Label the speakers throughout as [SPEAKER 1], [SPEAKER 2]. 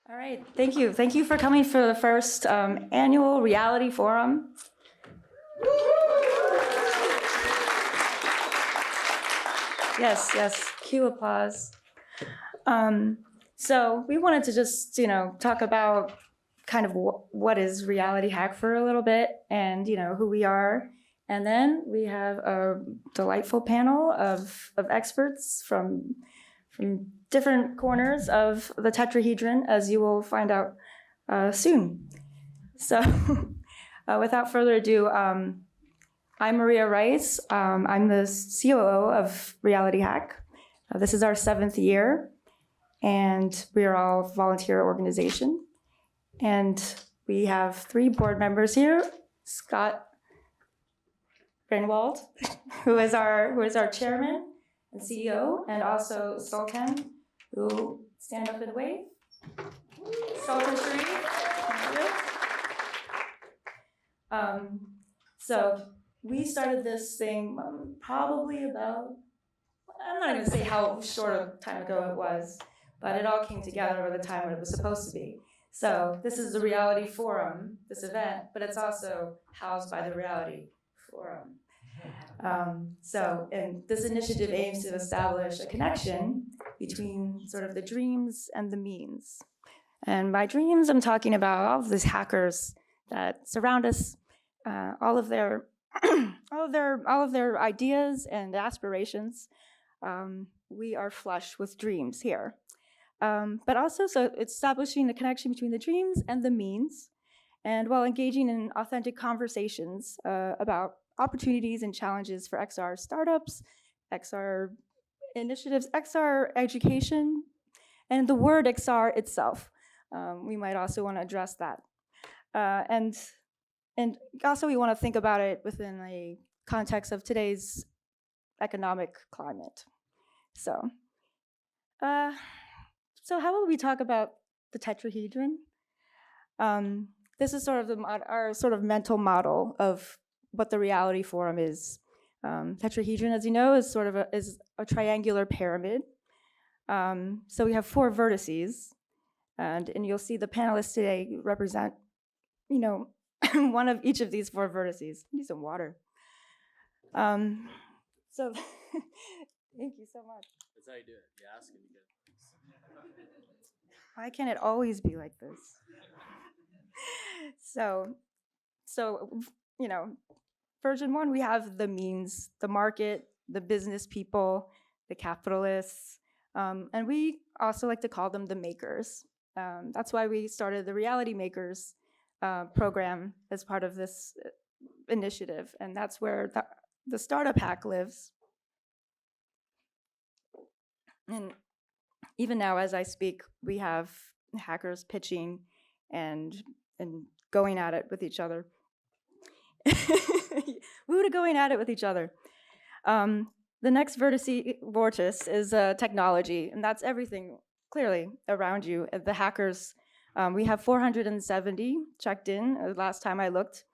[SPEAKER 1] All right, thank you. Thank you for coming for the first annual Reality Forum. Yes, cue applause. So we wanted to just, talk about kind of what is Reality Hack for a little bit and, who we are. And then we have a delightful panel of experts from different corners of the tetrahedron, as you will find out soon. So without further ado, I'm Maria Rice. I'm the COO of Reality Hack. This is our 7th year, and we are all a volunteer organization. And we have 3 board members here: Scott Greenwald, who is our chairman and CEO, and also Sultan, who stand up and wave. Sultan Sharif. So we started this thing probably about, I'm not going to say how short a time ago it was, but it all came together by the time it was supposed to be. So this is the Reality Forum, this event, but it's also housed by the Reality Forum. And this initiative aims to establish a connection between sort of the dreams and the means. And by dreams, I'm talking about all of these hackers that surround us, all of their ideas and aspirations. We are flush with dreams here. But also, so it's establishing a connection between the dreams and the means, and while engaging in authentic conversations about opportunities and challenges for XR startups, XR initiatives, XR education, and the word XR itself. We might also want to address that. And also we want to think about it within a context of today's economic climate. So how about we talk about the tetrahedron? This is sort of our sort of mental model of what the Reality Forum is. Tetrahedron, as you know, is sort of a triangular pyramid. So we have 4 vertices, and you'll see the panelists today represent, one of each of these 4 vertices. I need some water. So thank you so much.
[SPEAKER 2] That's how you do it. You ask and you get.
[SPEAKER 1] Why can't it always be like this? So version 1, we have the means, the market, the business people, the capitalists, and we also like to call them the makers. That's why we started the Reality Makers program as part of this initiative, and that's where the startup hack lives. And even now, as I speak, we have hackers pitching and going at it with each other. Woo to going at it with each other. The next vortex is technology, and that's everything clearly around you. The hackers, we have 470 checked in last time I looked.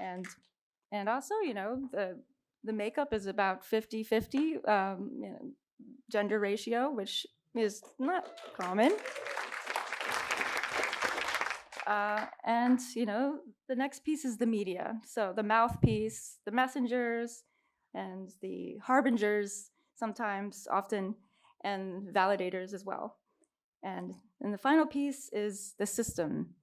[SPEAKER 1] And also, the makeup is about 50-50 gender ratio, which is not common. And the next piece is the media. So the mouthpiece, the messengers, and the harbingers sometimes, often, and validators as well. And the final piece is the system,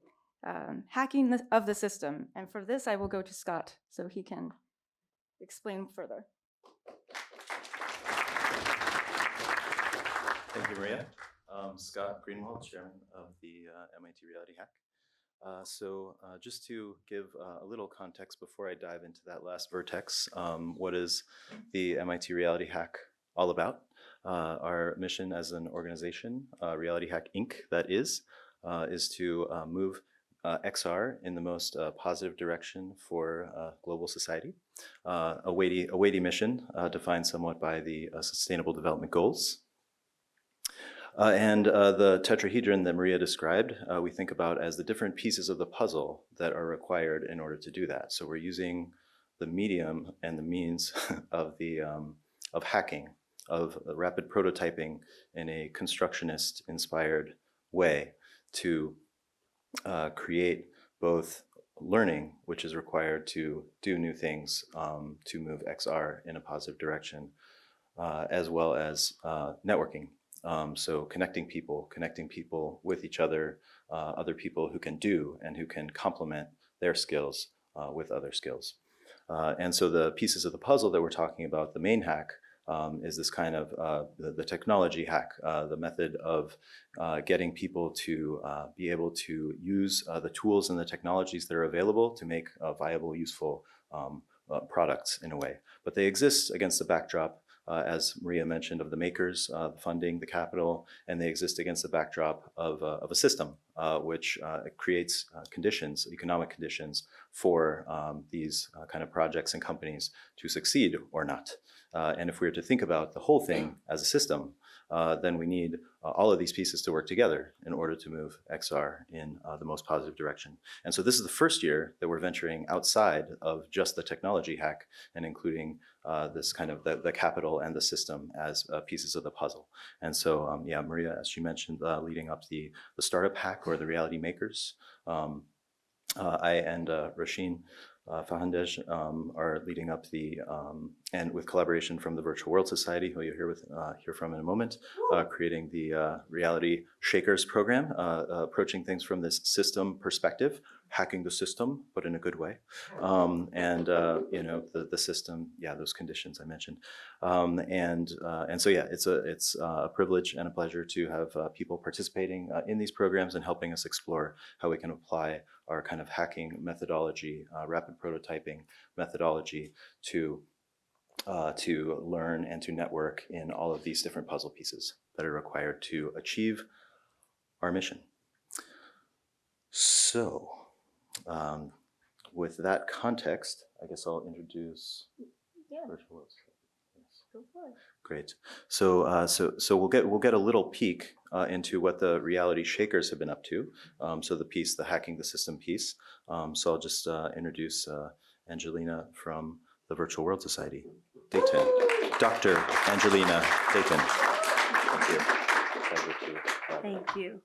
[SPEAKER 1] hacking of the system. And for this, I will go to Scott so he can explain further.
[SPEAKER 3] Thank you, Maria. Scott Greenwald, chairman of the MIT Reality Hack. Just to give a little context before I dive into that last vertex, what is the MIT Reality Hack all about? Our mission as an organization, Reality Hack Inc., that is to move XR in the most positive direction for global society. A weighty mission defined somewhat by the Sustainable Development Goals. And the tetrahedron that Maria described, we think about as the different pieces of the puzzle that are required in order to do that. So we're using the medium and the means of hacking of rapid prototyping in a constructionist-inspired way to create both learning, which is required to do new things to move XR in a positive direction, as well as networking. So connecting people with each other people who can do and who can complement their skills with other skills. And so the pieces of the puzzle that we're talking about, the main hack, is this kind of the technology hack, the method of getting people to be able to use the tools and the technologies that are available to make viable, useful products in a way. But they exist against the backdrop, as Maria mentioned, of the makers, the funding, the capital, and they exist against the backdrop of a system which creates conditions, economic conditions for these kind of projects and companies to succeed or not. And if we were to think about the whole thing as a system, then we need all of these pieces to work together in order to move XR in the most positive direction. And so this is the first year that we're venturing outside of just the technology hack and including this kind of the capital and the system as pieces of the puzzle. And so, yeah, Maria, as she mentioned, leading up the startup hack or the reality makers. I and Rasheen Fahandej are leading up and with collaboration from the Virtual World Society, who you'll hear from in a moment, creating the Reality Shakers program, approaching things from this system perspective, hacking the system, but in a good way. And you know, the system, yeah, those conditions I mentioned. And so, yeah, it's a privilege and a pleasure to have people participating in these programs and helping us explore how we can apply our kind of hacking methodology, rapid prototyping methodology to learn and to network in all of these different puzzle pieces that are required to achieve our mission. So, with that context, I guess I'll introduce Virtual Worlds. Go for it. Great. So, so we'll get a little peek into what the Reality Shakers have been up to. So the hacking the system piece. So I'll just introduce Angelina from the Virtual World Society, Dayton. Dr. Angelina Dayton. Thank you. Pleasure to
[SPEAKER 4] Thank you.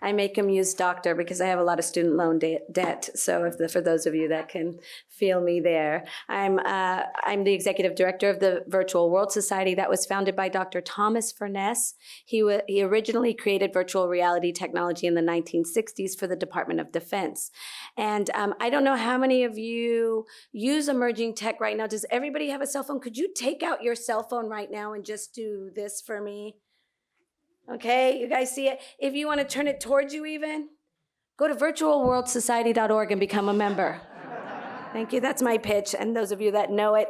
[SPEAKER 4] I make them use doctor because I have a lot of student loan debt. So for those of you that can feel me there, I'm the executive director of the Virtual World Society that was founded by Dr. Thomas Furness. He originally created virtual reality technology in the 1960s for the Department of Defense. And I don't know how many of you use emerging tech right now. Does everybody have a cell phone? Could you take out your cell phone right now and just do this for me? Okay, you guys see it? If you want to turn it towards you even, go to virtualworldsociety.org and become a member. Thank you, that's my pitch, and those of you that know it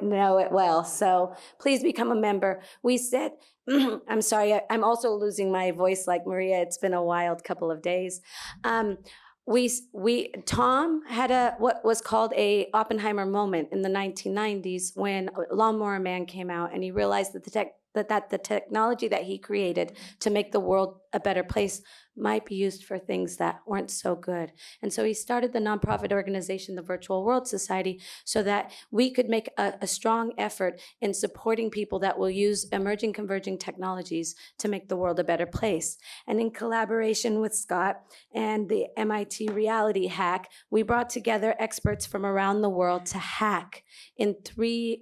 [SPEAKER 4] well. So please become a member. We said, I'm sorry, I'm also losing my voice like Maria. It's been a wild couple of days. Tom had what was called a Oppenheimer moment in the 1990s when Lawnmower Man came out, and he realized that the technology that he created to make the world a better place might be used for things that weren't so good. And so he started the nonprofit organization, the Virtual World Society, so that we could make a strong effort in supporting people that will use emerging converging technologies to make the world a better place. And in collaboration with Scott and the MIT Reality Hack, we brought together experts from around the world to hack we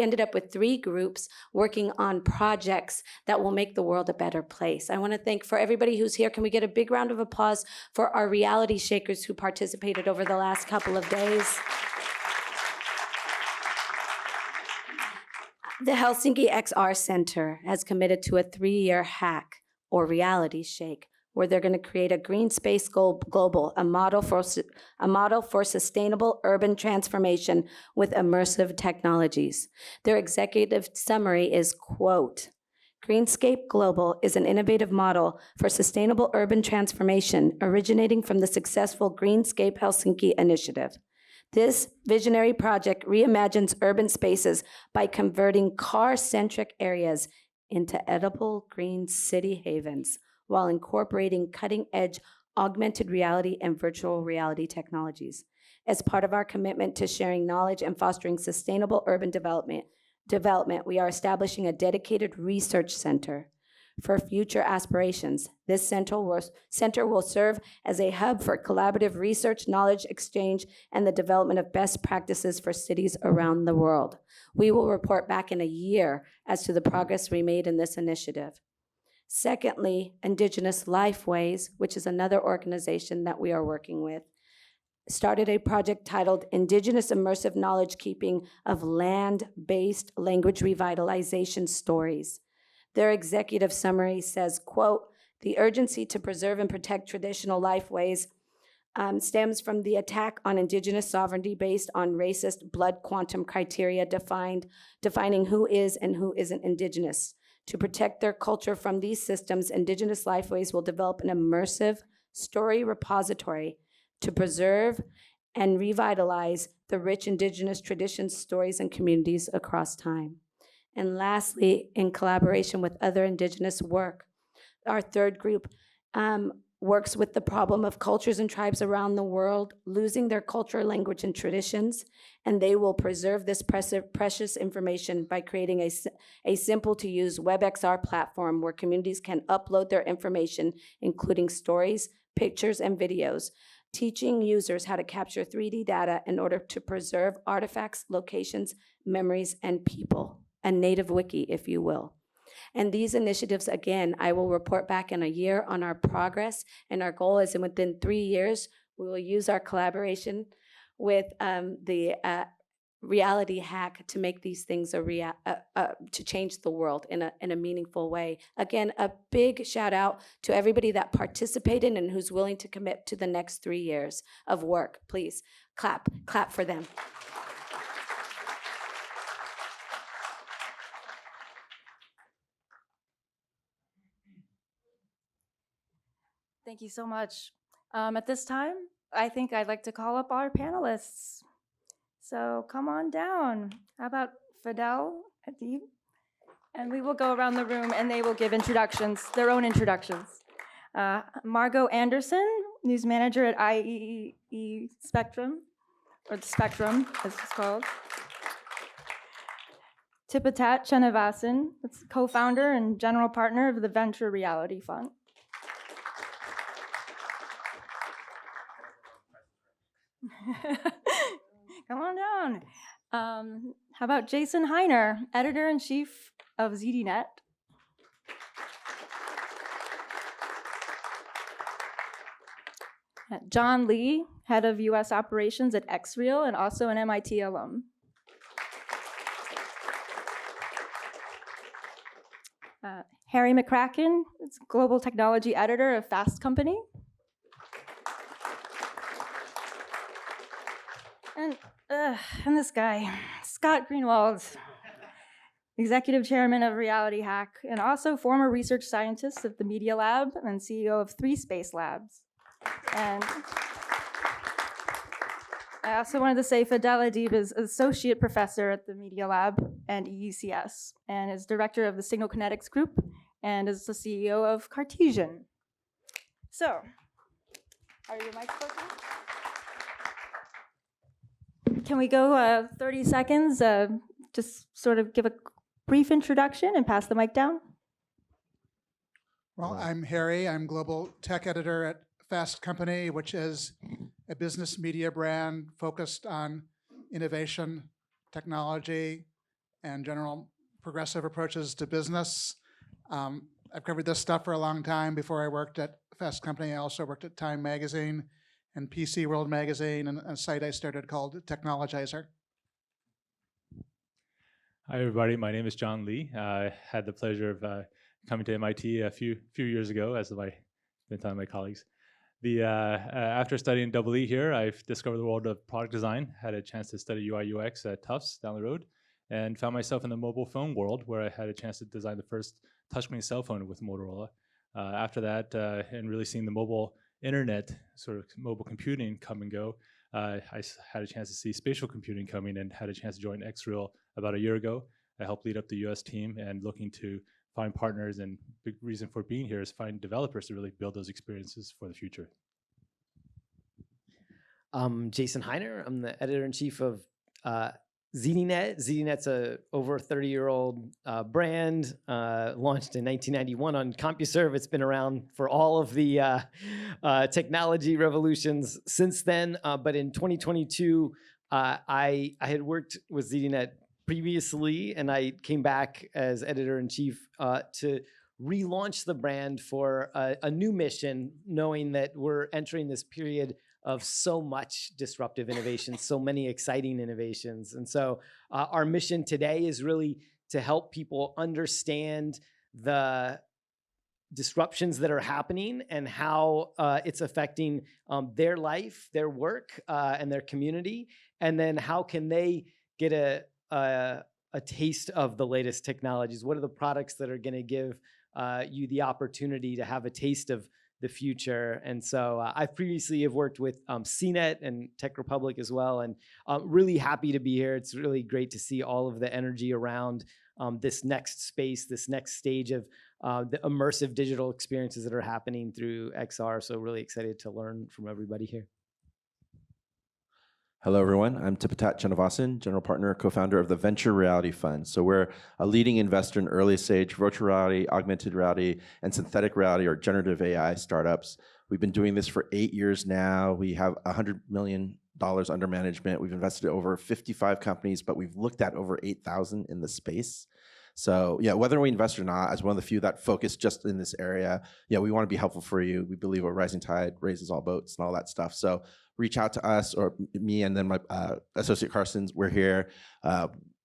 [SPEAKER 4] ended up with 3 groups working on projects that will make the world a better place. I want to thank, for everybody who's here, can we get a big round of applause for our reality shakers who participated over the last couple of days? The Helsinki XR Center has committed to a 3-year hack or reality shake, where they're going to create a green space global, a model for sustainable urban transformation with immersive technologies. Their executive summary is, quote, Greenscape Global is an innovative model for sustainable urban transformation originating from the successful Greenscape Helsinki initiative. This visionary project reimagines urban spaces by converting car-centric areas into edible green city havens, while incorporating cutting-edge augmented reality and virtual reality technologies. As part of our commitment to sharing knowledge and fostering sustainable urban development, development, we are establishing a dedicated research center for future aspirations. This center will serve as a hub for collaborative research, knowledge exchange, and the development of best practices for cities around the world. We will report back in a year as to the progress we made in this initiative. Secondly, Indigenous Lifeways, which is another organization that we are working with, started a project titled Indigenous Immersive Knowledge Keeping of Land-Based Language Revitalization Stories. Their executive summary says, quote, "The urgency to preserve and protect traditional lifeways stems from the attack on Indigenous sovereignty based on racist blood quantum criteria defining who is and who isn't Indigenous. To protect their culture from these systems, Indigenous Lifeways will develop an immersive story repository to preserve and revitalize the rich Indigenous traditions, stories, and communities across time." And lastly, in collaboration with other Indigenous work, our third group works with the problem of cultures and tribes around the world losing their culture, language, and traditions, and they will preserve this precious information by creating a simple-to-use WebXR platform where communities can upload their information, including stories, pictures, and videos, teaching users how to capture 3D data in order to preserve artifacts, locations, memories, and people. A native wiki, if you will. And these initiatives, again, I will report back in a year on our progress, and our goal is within 3 years, we will use our collaboration with the Reality Hack to make these things to change the world in a meaningful way. Again, a big shout out to everybody that participated and who's willing to commit to the next 3 years of work. Please clap for them.
[SPEAKER 1] Thank you so much. At this time, I think I'd like to call up our panelists. So come on down. How about Fidel, Adib? And we will go around the room and they will give introductions, their own introductions. Margo Anderson, news manager at IEEE Spectrum, or the Spectrum, as it's called. Tipatat Chennavasin, co-founder and general partner of the Venture Reality Fund. Come on down. How about Jason Hiner, editor-in-chief of ZDNET? John Lee, head of US operations at XREAL and also an MIT alum. Harry McCracken, global technology editor of Fast Company. And this guy, Scott Greenwald, executive chairman of Reality Hack, and also former research scientist at the Media Lab and CEO of 3 Space Labs. And I also wanted to say Fidel Adib is associate professor at the Media Lab and EUCS, and is director of the Signal Kinetics Group, and is the CEO of Cartesian. So, are your mics working? Can we go 30 seconds, just sort of give a brief introduction and pass the mic down?
[SPEAKER 5] Well, I'm Harry. I'm global tech editor at Fast Company, which is a business media brand focused on innovation, technology, and general progressive approaches to business. I've covered this stuff for a long time. Before I worked at Fast Company, I also worked at Time Magazine and PC World Magazine, and a site I started called Technologizer.
[SPEAKER 6] Hi, everybody. My name is John Lee. I had the pleasure of coming to MIT a few years ago, as have been telling my colleagues. After studying EE here, I've discovered the world of product design, had a chance to study UI UX at Tufts down the road, and found myself in the mobile phone world where I had a chance to design the first touchscreen cell phone with Motorola. After that, and really seeing the mobile internet, sort of mobile computing come and go, I had a chance to see spatial computing coming and had a chance to join XREAL about a year ago. I helped lead up the US team and looking to find partners, and big reason for being here is find developers to really build those experiences for the future.
[SPEAKER 2] Jason Hiner. I'm the editor-in-chief of
[SPEAKER 7] ZDNET. ZDNet's a over 30-year-old brand, launched in 1991 on CompuServe. It's been around for all of the technology revolutions since then. But in 2022, I had worked with ZDNet previously, and I came back as editor-in-chief to relaunch the brand for a new mission, knowing that we're entering this period of so much disruptive innovation, so many exciting innovations. And so our mission today is really to help people understand the disruptions that are happening and how it's affecting their life, their work, and their community. And then how can they get a taste of the latest technologies? What are the products that are going to give you the opportunity to have a taste of the future? And so I previously have worked with CNET and Tech Republic as well, and really happy to be here. It's really great to see all of the energy around this next space, this next stage of the immersive digital experiences that are happening through XR. So really excited to learn from everybody here.
[SPEAKER 8] Hello, everyone. I'm Tipatat Chennavasin, general partner, co-founder of the Venture Reality Fund. So we're a leading investor in early stage virtual reality, augmented reality, and synthetic reality or generative AI startups. We've been doing this for 8 years now. We have $100 million under management. We've invested in over 55 companies, but we've looked at over 8,000 in the space. So yeah, whether we invest or not, as one of the few that focus just in this area, yeah, we want to be helpful for you. We believe a rising tide raises all boats and all that stuff. So reach out to us or me and then my associate Carson's. We're here.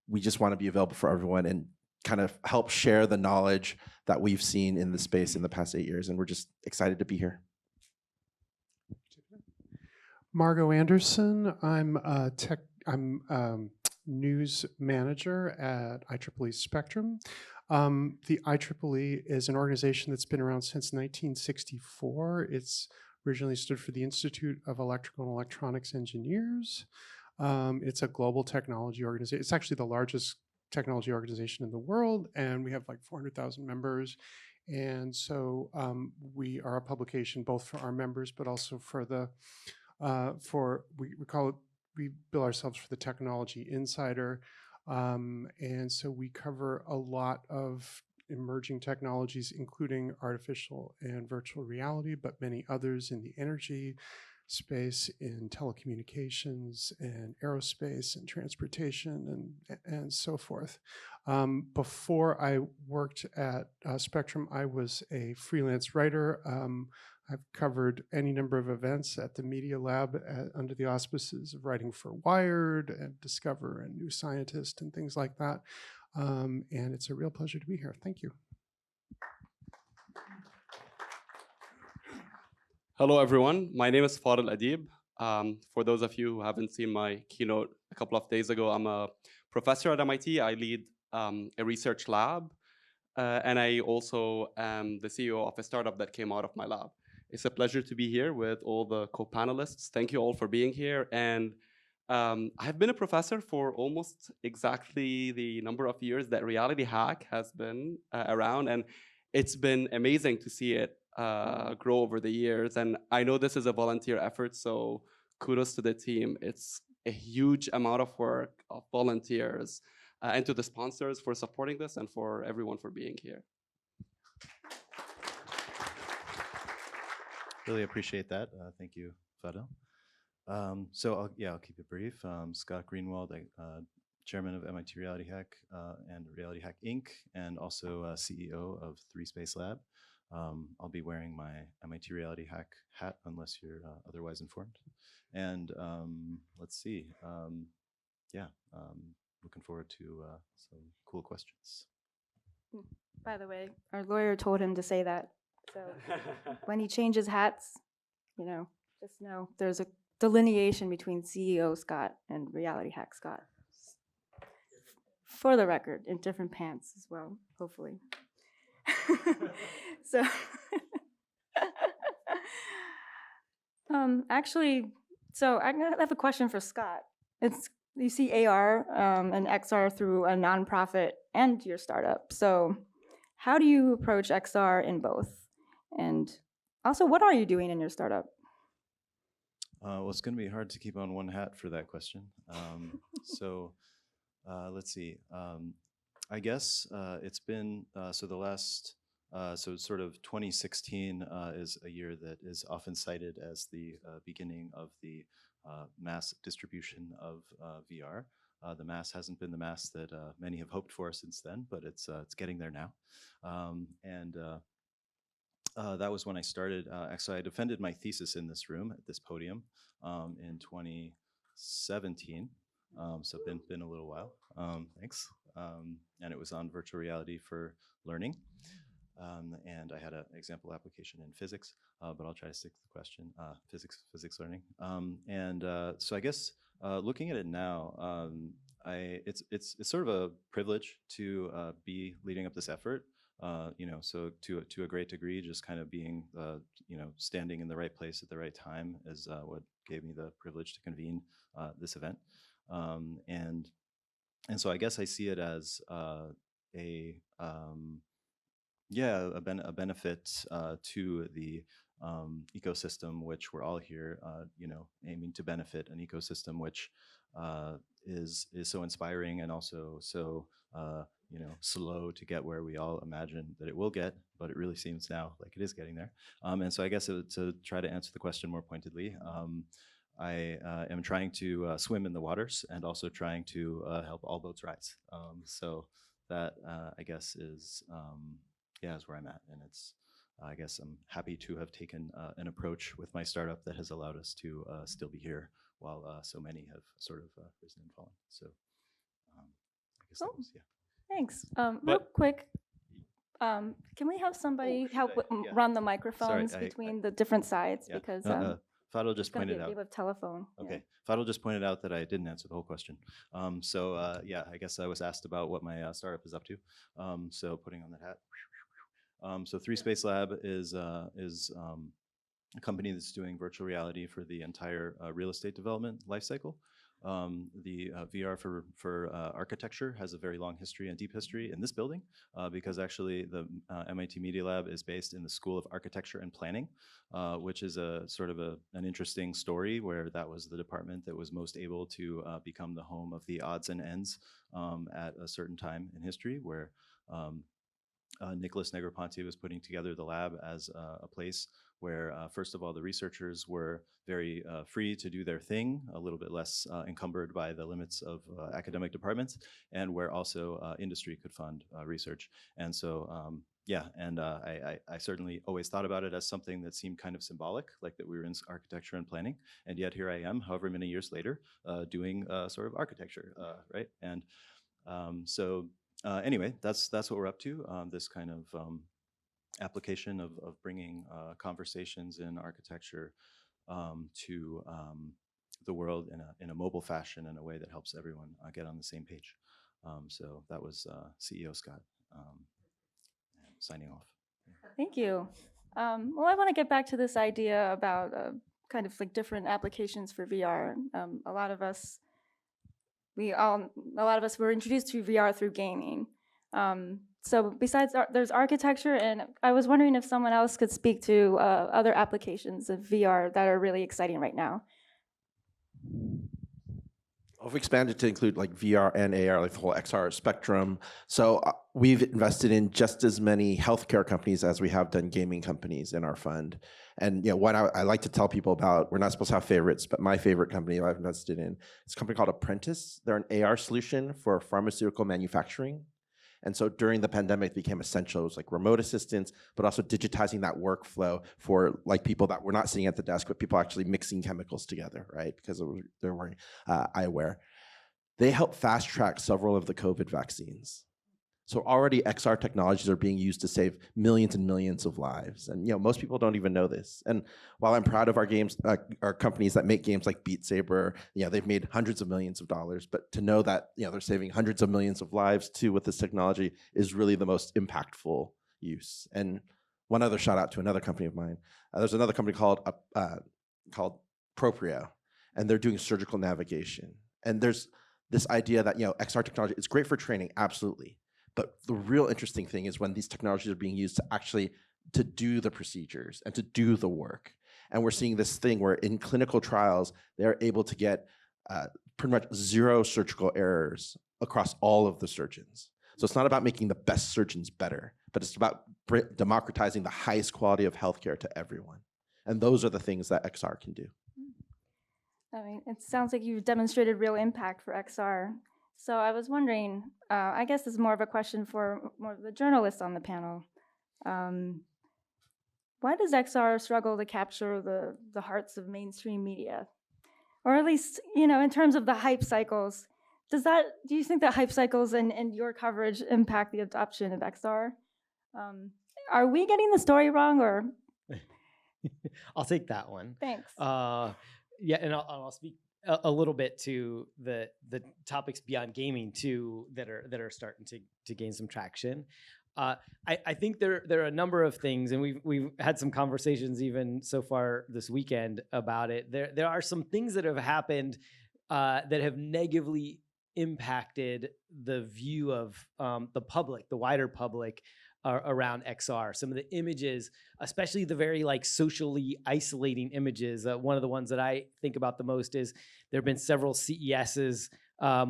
[SPEAKER 8] We just want to be available for everyone and kind of help share the knowledge that we've seen in the space in the past 8 years. And we're just excited to be here.
[SPEAKER 9] Margo Anderson. I'm news manager at IEEE Spectrum. The IEEE is an organization that's been around since 1964. It's originally stood for the Institute of Electrical and Electronics Engineers. It's a global technology organization. It's actually the largest technology organization in the world, and we have like 400,000 members. And so we are a publication both for our members, but also for the, we bill ourselves for the Technology Insider. And so we cover a lot of emerging technologies, including artificial and virtual reality, but many others in the energy space, in telecommunications and aerospace and transportation and so forth. Before I worked at Spectrum, I was a freelance writer. I've covered any number of events at the Media Lab under the auspices of writing for Wired and Discover and New Scientist and things like that. And it's a real pleasure to be here. Thank you.
[SPEAKER 10] Hello, everyone. My name is Fadil Adib. For those of you who haven't seen my keynote a couple of days ago, I'm a professor at MIT. I lead a research lab, and I also am the CEO of a startup that came out of my lab. It's a pleasure to be here with all the co-panelists. Thank you all for being here. And I've been a professor for almost exactly the number of years that Reality Hack has been around, and it's been amazing to see it grow over the years. And I know this is a volunteer effort, so kudos to the team. It's a huge amount of work of volunteers, and to the sponsors for supporting this and for everyone for being here.
[SPEAKER 3] Really appreciate that. Thank you, Fadil. So I'll keep it brief. Scott Greenwald, chairman of MIT Reality Hack and Reality Hack Inc., and also CEO of 3 Space Lab. I'll be wearing my MIT Reality Hack hat unless you're otherwise informed. And let's see. Looking forward to some cool questions.
[SPEAKER 1] By the way, our lawyer told him to say that. So when he changes hats, just know there's a delineation between CEO Scott and Reality Hack Scott. For the record, in different pants as well, hopefully. So, so I have a question for Scott. You see AR and XR through a nonprofit and your startup. So how do you approach XR in both? And also, what are you doing in your startup?
[SPEAKER 3] Well, it's going to be hard to keep on one hat for that question. So let's see. I guess it's been so the last so sort of 2016 is a year that is often cited as the beginning of the mass distribution of VR. The mass hasn't been the mass that many have hoped for since then, but it's getting there now. That was when I started. Actually, I defended my thesis in this room at this podium in 2017. So been a little while. Thanks. And it was on virtual reality for learning. And I had an example application in physics, but I'll try to stick to the question, physics learning. So I guess looking at it now, it's sort of a privilege to be leading up this effort. So to a great degree, just kind of being, standing in the right place at the right time is what gave me the privilege to convene this event. And so I guess I see it as a benefit to the ecosystem, which we're all here, aiming to benefit an ecosystem which is so inspiring and also so slow to get where we all imagine that it will get, but it really seems now like it is getting there. And so I guess to try to answer the question more pointedly, I am trying to swim in the waters and also trying to help all boats rise. So that I guess is where I'm at, and it's I guess I'm happy to have taken an approach with my startup that has allowed us to still be here while so many have sort of risen and fallen. So I guess that was, yeah.
[SPEAKER 1] Thanks. Real quick, can we have somebody help run the microphones between the different sides?
[SPEAKER 3] Yeah.
[SPEAKER 1] Because
[SPEAKER 3] Fadil just pointed out.
[SPEAKER 1] Game of telephone.
[SPEAKER 3] Okay. Yeah. Fadil just pointed out that I didn't answer the whole question. I guess I was asked about what my startup is up to. So putting on that hat. So 3 Space Lab is a company that's doing virtual reality for the entire real estate development lifecycle. The VR for architecture has a very long history and deep history in this building because actually the MIT Media Lab is based in the School of Architecture and Planning, which is a sort of an interesting story where that was the department that was most able to become the home of the odds and ends at a certain time in history where Nicholas Negroponte was putting together the lab as a place where, first of all, the researchers were very free to do their thing, a little bit less encumbered by the limits of academic departments, and where also industry could fund research. And so, I certainly always thought about it as something that seemed kind of symbolic, like that we were in architecture and planning, and yet here I am, however many years later, doing sort of architecture, right? And anyway, that's what we're up to, this kind of application of bringing conversations in architecture to the world in a mobile fashion in a way that helps everyone get on the same page. So that was CEO Scott signing off.
[SPEAKER 1] Thank you. Well, I want to get back to this idea about kind of like different applications for VR. A lot of us were introduced to VR through gaming. So besides, there's architecture, and I was wondering if someone else could speak to other applications of VR that are really exciting right now.
[SPEAKER 8] We've expanded to include like VR and AR, like the whole XR spectrum. So we've invested in just as many healthcare companies as we have done gaming companies in our fund. And what I like to tell people about, we're not supposed to have favorites, but my favorite company I've invested in is a company called Apprentice. They're an AR solution for pharmaceutical manufacturing. And so during the pandemic, it became essential. It was like remote assistance, but also digitizing that workflow for like people that were not sitting at the desk, but people actually mixing chemicals together, right? Because they're wearing eyewear. They helped fast track several of the COVID vaccines. So already XR technologies are being used to save millions and millions of lives. And most people don't even know this. And while I'm proud of our games, our companies that make games like Beat Saber, they've made hundreds of millions of dollars, but to know that they're saving hundreds of millions of lives too with this technology is really the most impactful use. And one other shout out to another company of mine. There's another company called Proprio, and they're doing surgical navigation. And there's this idea that XR technology is great for training, absolutely. But the real interesting thing is when these technologies are being used to do the procedures and to do the work. And we're seeing this thing where in clinical trials, they're able to get pretty much 0 surgical errors across all of the surgeons. So it's not about making the best surgeons better, but it's about democratizing the highest quality of healthcare to everyone. And those are the things that XR can do.
[SPEAKER 1] I mean, it sounds like you've demonstrated real impact for XR. So I was wondering, I guess this is more of a question for more of the journalists on the panel. Why does XR struggle to capture the hearts of mainstream media? Or at least, you know, in terms of the hype cycles, do you think that hype cycles and your coverage impact the adoption of XR? Are we getting the story wrong, or?
[SPEAKER 7] I'll take that one.
[SPEAKER 1] Thanks.
[SPEAKER 7] Yeah, and I'll speak a little bit to the topics beyond gaming too that are starting to gain some traction. I think there are a number of things, and we've had some conversations even so far this weekend about it. There are some things that have happened that have negatively impacted the view of the public, the wider public, around XR. Some of the images, especially the very like socially isolating images. One of the ones that I think about the most is there have been several CESs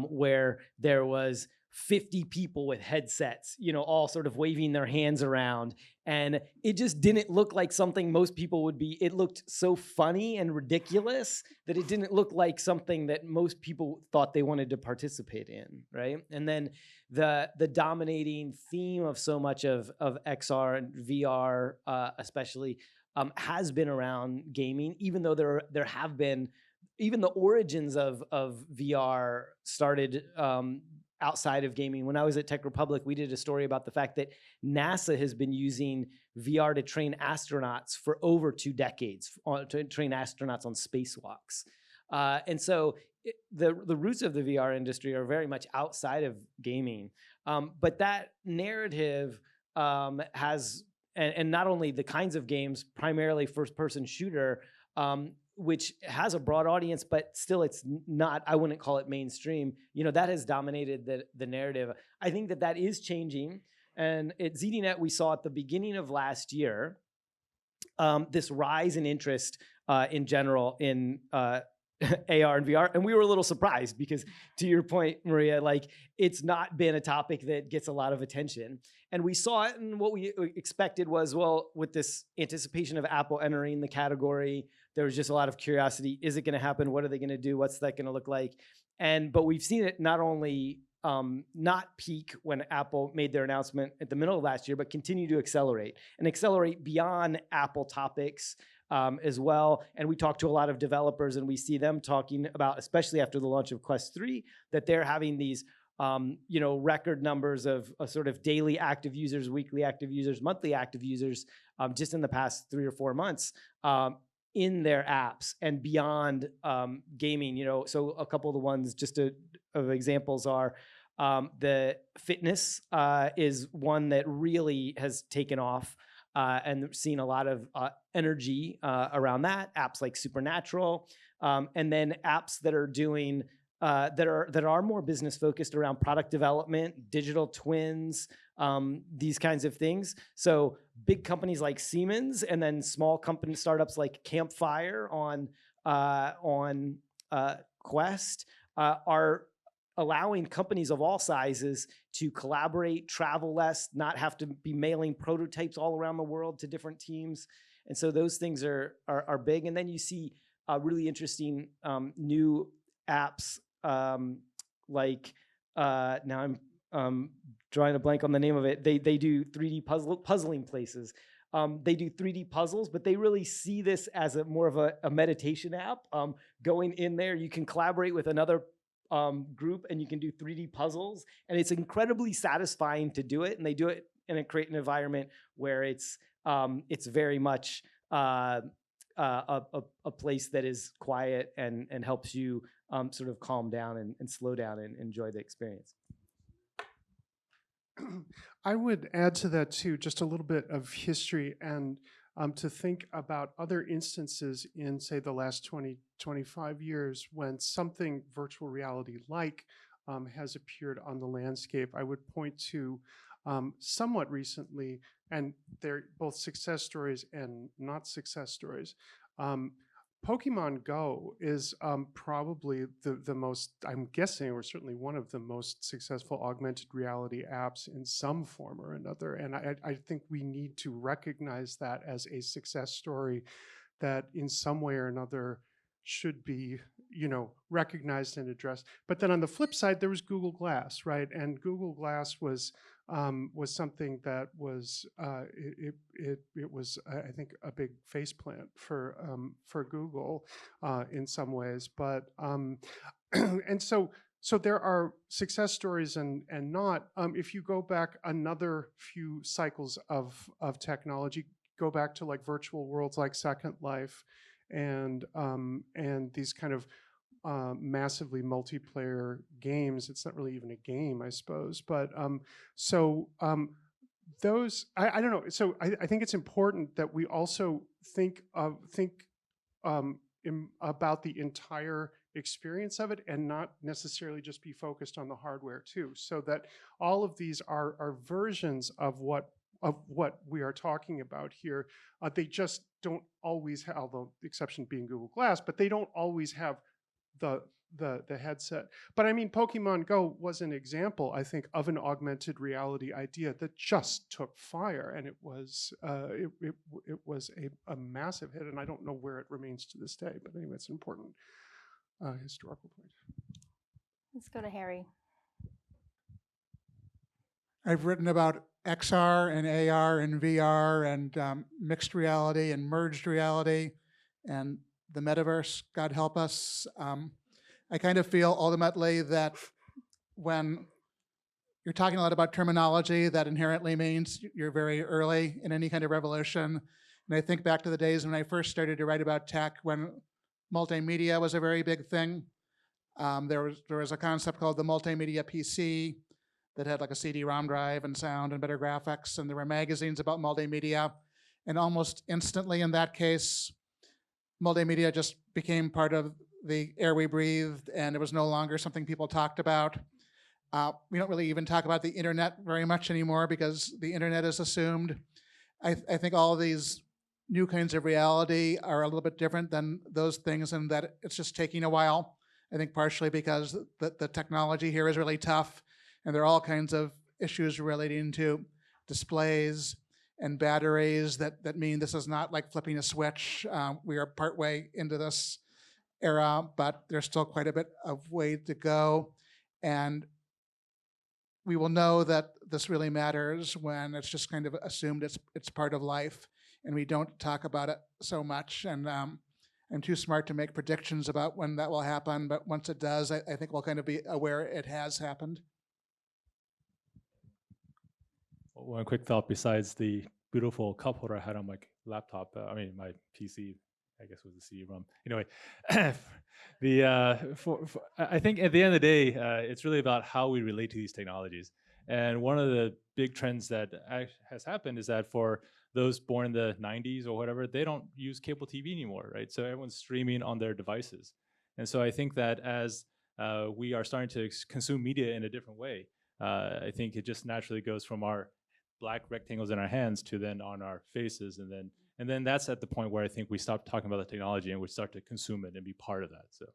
[SPEAKER 7] where there was 50 people with headsets, you know, all sort of waving their hands around. And it just didn't look like something most people would be. It looked so funny and ridiculous that it didn't look like something that most people thought they wanted to participate in, right? And then the dominating theme of so much of XR and VR, especially, has been around gaming, even though there have been, even the origins of VR started outside of gaming. When I was at Tech Republic, we did a story about the fact that NASA has been using VR to train astronauts for over 2 decades, to train astronauts on spacewalks. And so the roots of the VR industry are very much outside of gaming. But that narrative has, and not only the kinds of games, primarily first-person shooter, which has a broad audience, but still it's not, I wouldn't call it mainstream. You know, that has dominated the narrative. I think that is changing. And at ZDNET, we saw at the beginning of last year, this rise in interest in general in AR and VR. And we were a little surprised because, to your point, Maria, like, it's not been a topic that gets a lot of attention. And we saw it, and what we expected was, well, with this anticipation of Apple entering the category, there was just a lot of curiosity. Is it going to happen? What are they going to do? What's that going to look like? But we've seen it not only not peak when Apple made their announcement at the middle of last year, but continue to accelerate beyond Apple topics as well. And we talk to a lot of developers, and we see them talking about, especially after the launch of Quest 3, that they're having these record numbers of sort of daily active users, weekly active users, monthly active users, just in the past 3 or 4 months in their apps and beyond gaming. You know, so a couple of the ones just of examples are the fitness is one that really has taken off and seen a lot of energy around that. Apps like Supernatural, and then apps that are doing that are more business focused around product development, digital twins, these kinds of things. So big companies like Siemens, and then small company startups like Campfire on Quest are allowing companies of all sizes to collaborate, travel less, not have to be mailing prototypes all around the world to different teams. And so those things are big. And then you see really interesting new apps like now I'm drawing a blank on the name of it. They do 3D puzzling places. They do 3D puzzles, but they really see this as more of a meditation app. Going in there, you can collaborate with another group, and you can do 3D puzzles, and it's incredibly satisfying to do it. And they do it and create an environment where it's very much a place that is quiet and helps you sort of calm down and slow down and enjoy the experience.
[SPEAKER 9] I would add to that too, just a little bit of history and to think about other instances in, say, the last 20, 25 years when something virtual reality like has appeared on the landscape. I would point to somewhat recently, and they're both success stories and not success stories. Pokemon Go is probably the most, I'm guessing, or certainly one of the most successful augmented reality apps in some form or another. And I think we need to recognize that as a success story that in some way or another should be, recognized and addressed. But then on the flip side, there was Google Glass, right? And Google Glass was something that was it was I think a big faceplant for Google in some ways, but and so there are success stories and not. If you go back another few cycles of technology, go back to like virtual worlds like Second Life, and these kind of massively multiplayer games. It's not really even a game, I suppose, but those I don't know. So I think it's important that we also think about the entire experience of it and not necessarily just be focused on the hardware too, so that all of these are versions of what we are talking about here. They just don't always have, although the exception being Google Glass, but they don't always have the headset. But I mean, Pokemon Go was an example, I think, of an augmented reality idea that just took fire, and it was a massive hit, and I don't know where it remains to this day. But anyway, it's an important historical point.
[SPEAKER 1] Let's go to Harry.
[SPEAKER 5] I've written about XR and AR and VR and mixed reality and merged reality and the metaverse, God help us. I kind of feel ultimately that when you're talking a lot about terminology, that inherently means you're very early in any kind of revolution. And I think back to the days when I first started to write about tech, when multimedia was a very big thing. There was a concept called the multimedia PC that had like a CD-ROM drive and sound and better graphics, and there were magazines about multimedia. And almost instantly in that case, multimedia just became part of the air we breathed, and it was no longer something people talked about. We don't really even talk about the internet very much anymore because the internet is assumed. I think all of these new kinds of reality are a little bit different than those things, and that it's just taking a while. I think partially because the technology here is really tough, and there are all kinds of issues relating to displays and batteries that mean this is not like flipping a switch. We are partway into this era, but there's still quite a bit of way to go. And we will know that this really matters when it's just kind of assumed it's part of life, and we don't talk about it so much. And I'm too smart to make predictions about when that will happen, but once it does, I think we'll kind of be aware it has happened.
[SPEAKER 6] One quick thought besides the beautiful cup holder I had on my laptop, my PC, I guess was the CD-ROM. Anyway, I think at the end of the day, it's really about how we relate to these technologies. And one of the big trends that has happened is that for those born in the 90s or whatever, they don't use cable TV anymore, right? So everyone's streaming on their devices. And so I think that as we are starting to consume media in a different way, I think it just naturally goes from our black rectangles in our hands to then on our faces, and then that's at the point where I think we stop talking about the technology and we start to consume it and be part of that. So,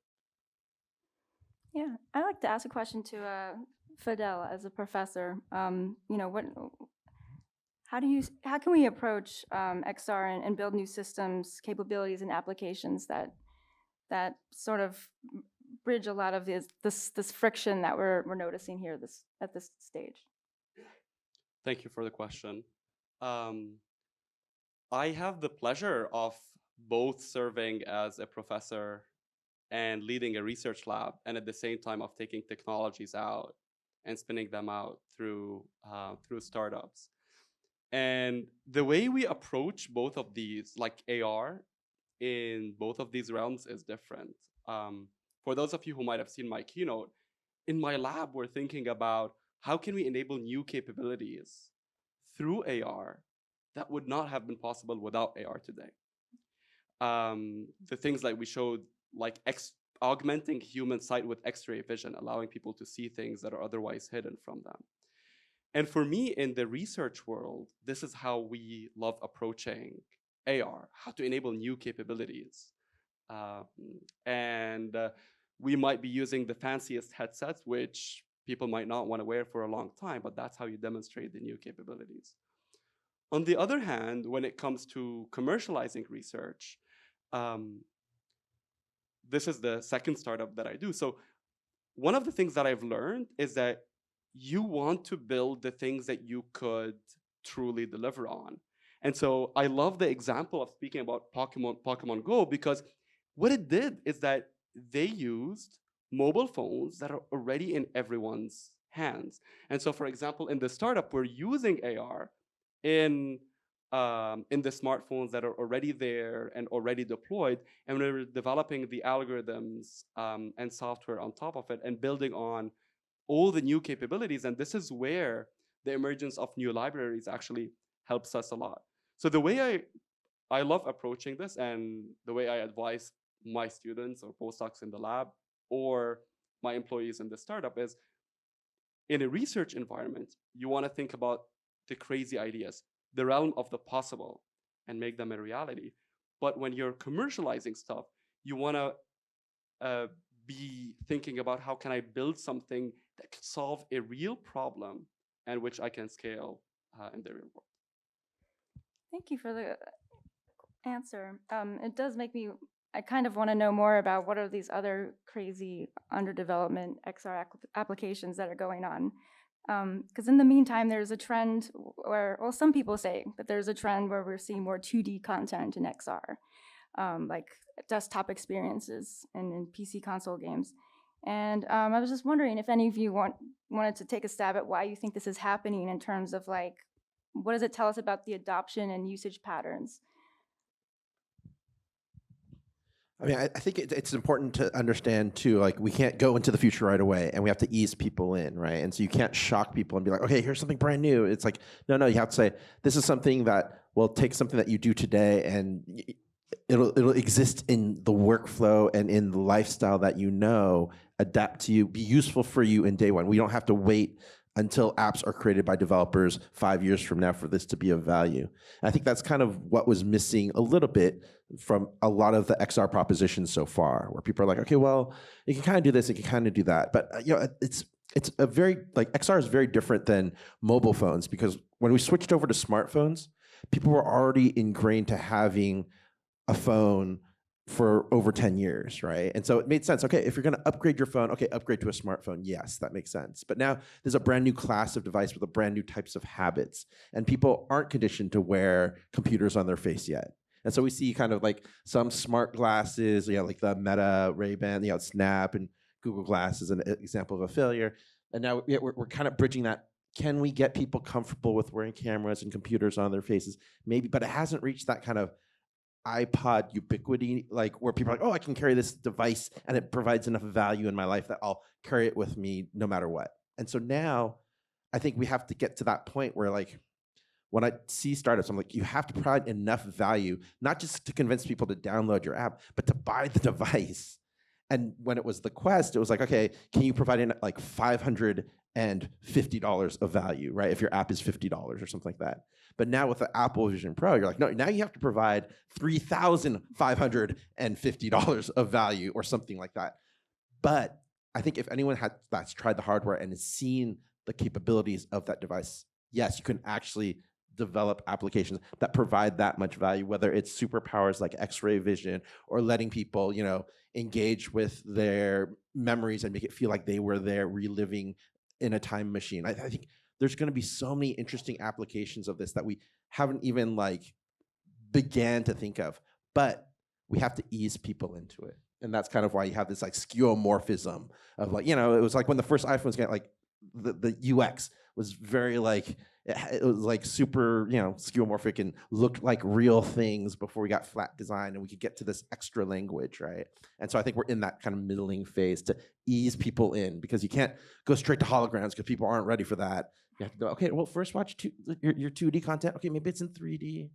[SPEAKER 1] Yeah, I'd like to ask a question to Fidel as a professor. How can we approach XR and build new systems, capabilities, and applications that sort of bridge a lot of this friction that we're noticing here at this stage?
[SPEAKER 10] Thank you for the question. I have the pleasure of both serving as a professor and leading a research lab, and at the same time of taking technologies out and spinning them out through startups. And the way we approach both of these, like AR, in both of these realms is different. For those of you who might have seen my keynote, in my lab, we're thinking about how can we enable new capabilities through AR that would not have been possible without AR today. The things like we showed, like augmenting human sight with X-ray vision, allowing people to see things that are otherwise hidden from them. And for me, in the research world, this is how we love approaching AR, how to enable new capabilities Um, and we might be using the fanciest headsets, which people might not want to wear for a long time, but that's how you demonstrate the new capabilities. On the other hand, when it comes to commercializing research, this is the second startup that I do. So one of the things that I've learned is that you want to build the things that you could truly deliver on. And so I love the example of speaking about Pokemon Go, because what it did is that they used mobile phones that are already in everyone's hands. And so, for example, in the startup, we're using AR in the smartphones that are already there and already deployed, and we're developing the algorithms and software on top of it and building on all the new capabilities. And this is where the emergence of new libraries actually helps us a lot. So the way I love approaching this, and the way I advise my students or postdocs in the lab or my employees in the startup, is in a research environment, you want to think about the crazy ideas, the realm of the possible, and make them a reality. But when you're commercializing stuff, you want to be thinking about, how can I build something that could solve a real problem and which I can scale in the real world.
[SPEAKER 1] Thank you for the answer. It does make me, I kind of want to know more about what are these other crazy under development XR applications that are going on. Because in the meantime, there's a trend where, well, some people say that there's a trend where we're seeing more 2D content in XR, like desktop experiences and in PC console games. And I was just wondering if any of you wanted to take a stab at why you think this is happening, in terms of like, what does it tell us about the adoption and usage patterns?
[SPEAKER 8] I mean, I think it's important to understand too, like, we can't go into the future right away, and we have to ease people in, right? And so you can't shock people and be like, okay, here's something brand new. It's like, no, you have to say, this is something that will take something that you do today, and it'll exist in the workflow and in the lifestyle that you know, adapt to you, be useful for you in day one. We don't have to wait until apps are created by developers 5 years from now for this to be of value. And I think that's kind of what was missing a little bit from a lot of the XR propositions so far, where people are like, okay, well, you can kind of do this, you can kind of do that. But it's a very, like, XR is very different than mobile phones, because when we switched over to smartphones, people were already ingrained to having a phone for over 10 years, right? And so it made sense. Okay, if you're gonna upgrade your phone, okay, upgrade to a smartphone. Yes, that makes sense. But now there's a brand new class of device with a brand new types of habits, and people aren't conditioned to wear computers on their face yet. And so we see kind of like some smart glasses, like the Meta, Ray-Ban, Snap and Google Glass is an example of a failure. And now we're kind of bridging that. Can we get people comfortable with wearing cameras and computers on their faces? Maybe, but it hasn't reached that kind of iPod ubiquity, like where people are like, oh, I can carry this device and it provides enough value in my life that I'll carry it with me no matter what. And so now I think we have to get to that point where, like, when I see startups, I'm like, you have to provide enough value, not just to convince people to download your app, but to buy the device. And when it was the Quest, it was like, okay, can you provide in like $550 of value, right? If your app is $50 or something like that. But now with the Apple Vision Pro, you're like, no, now you have to provide $3,550 of value or something like that. But I think if anyone that's tried the hardware and has seen the capabilities of that device, yes, you can actually develop applications that provide that much value, whether it's superpowers like X-ray vision or letting people, engage with their memories and make it feel like they were there reliving in a time machine. I think there's going to be so many interesting applications of this that we haven't even began to think of, but we have to ease people into it. And that's kind of why you have this skeuomorphism of it was like when the first iPhones got the UX was very it was super skeuomorphic and looked like real things before we got flat design and we could get to this extra language, right? And so I think we're in that kind of middling phase to ease people in, because you can't go straight to holograms because people aren't ready for that. You have to go, okay, well, first watch your 2D content. Okay, maybe it's in 3D.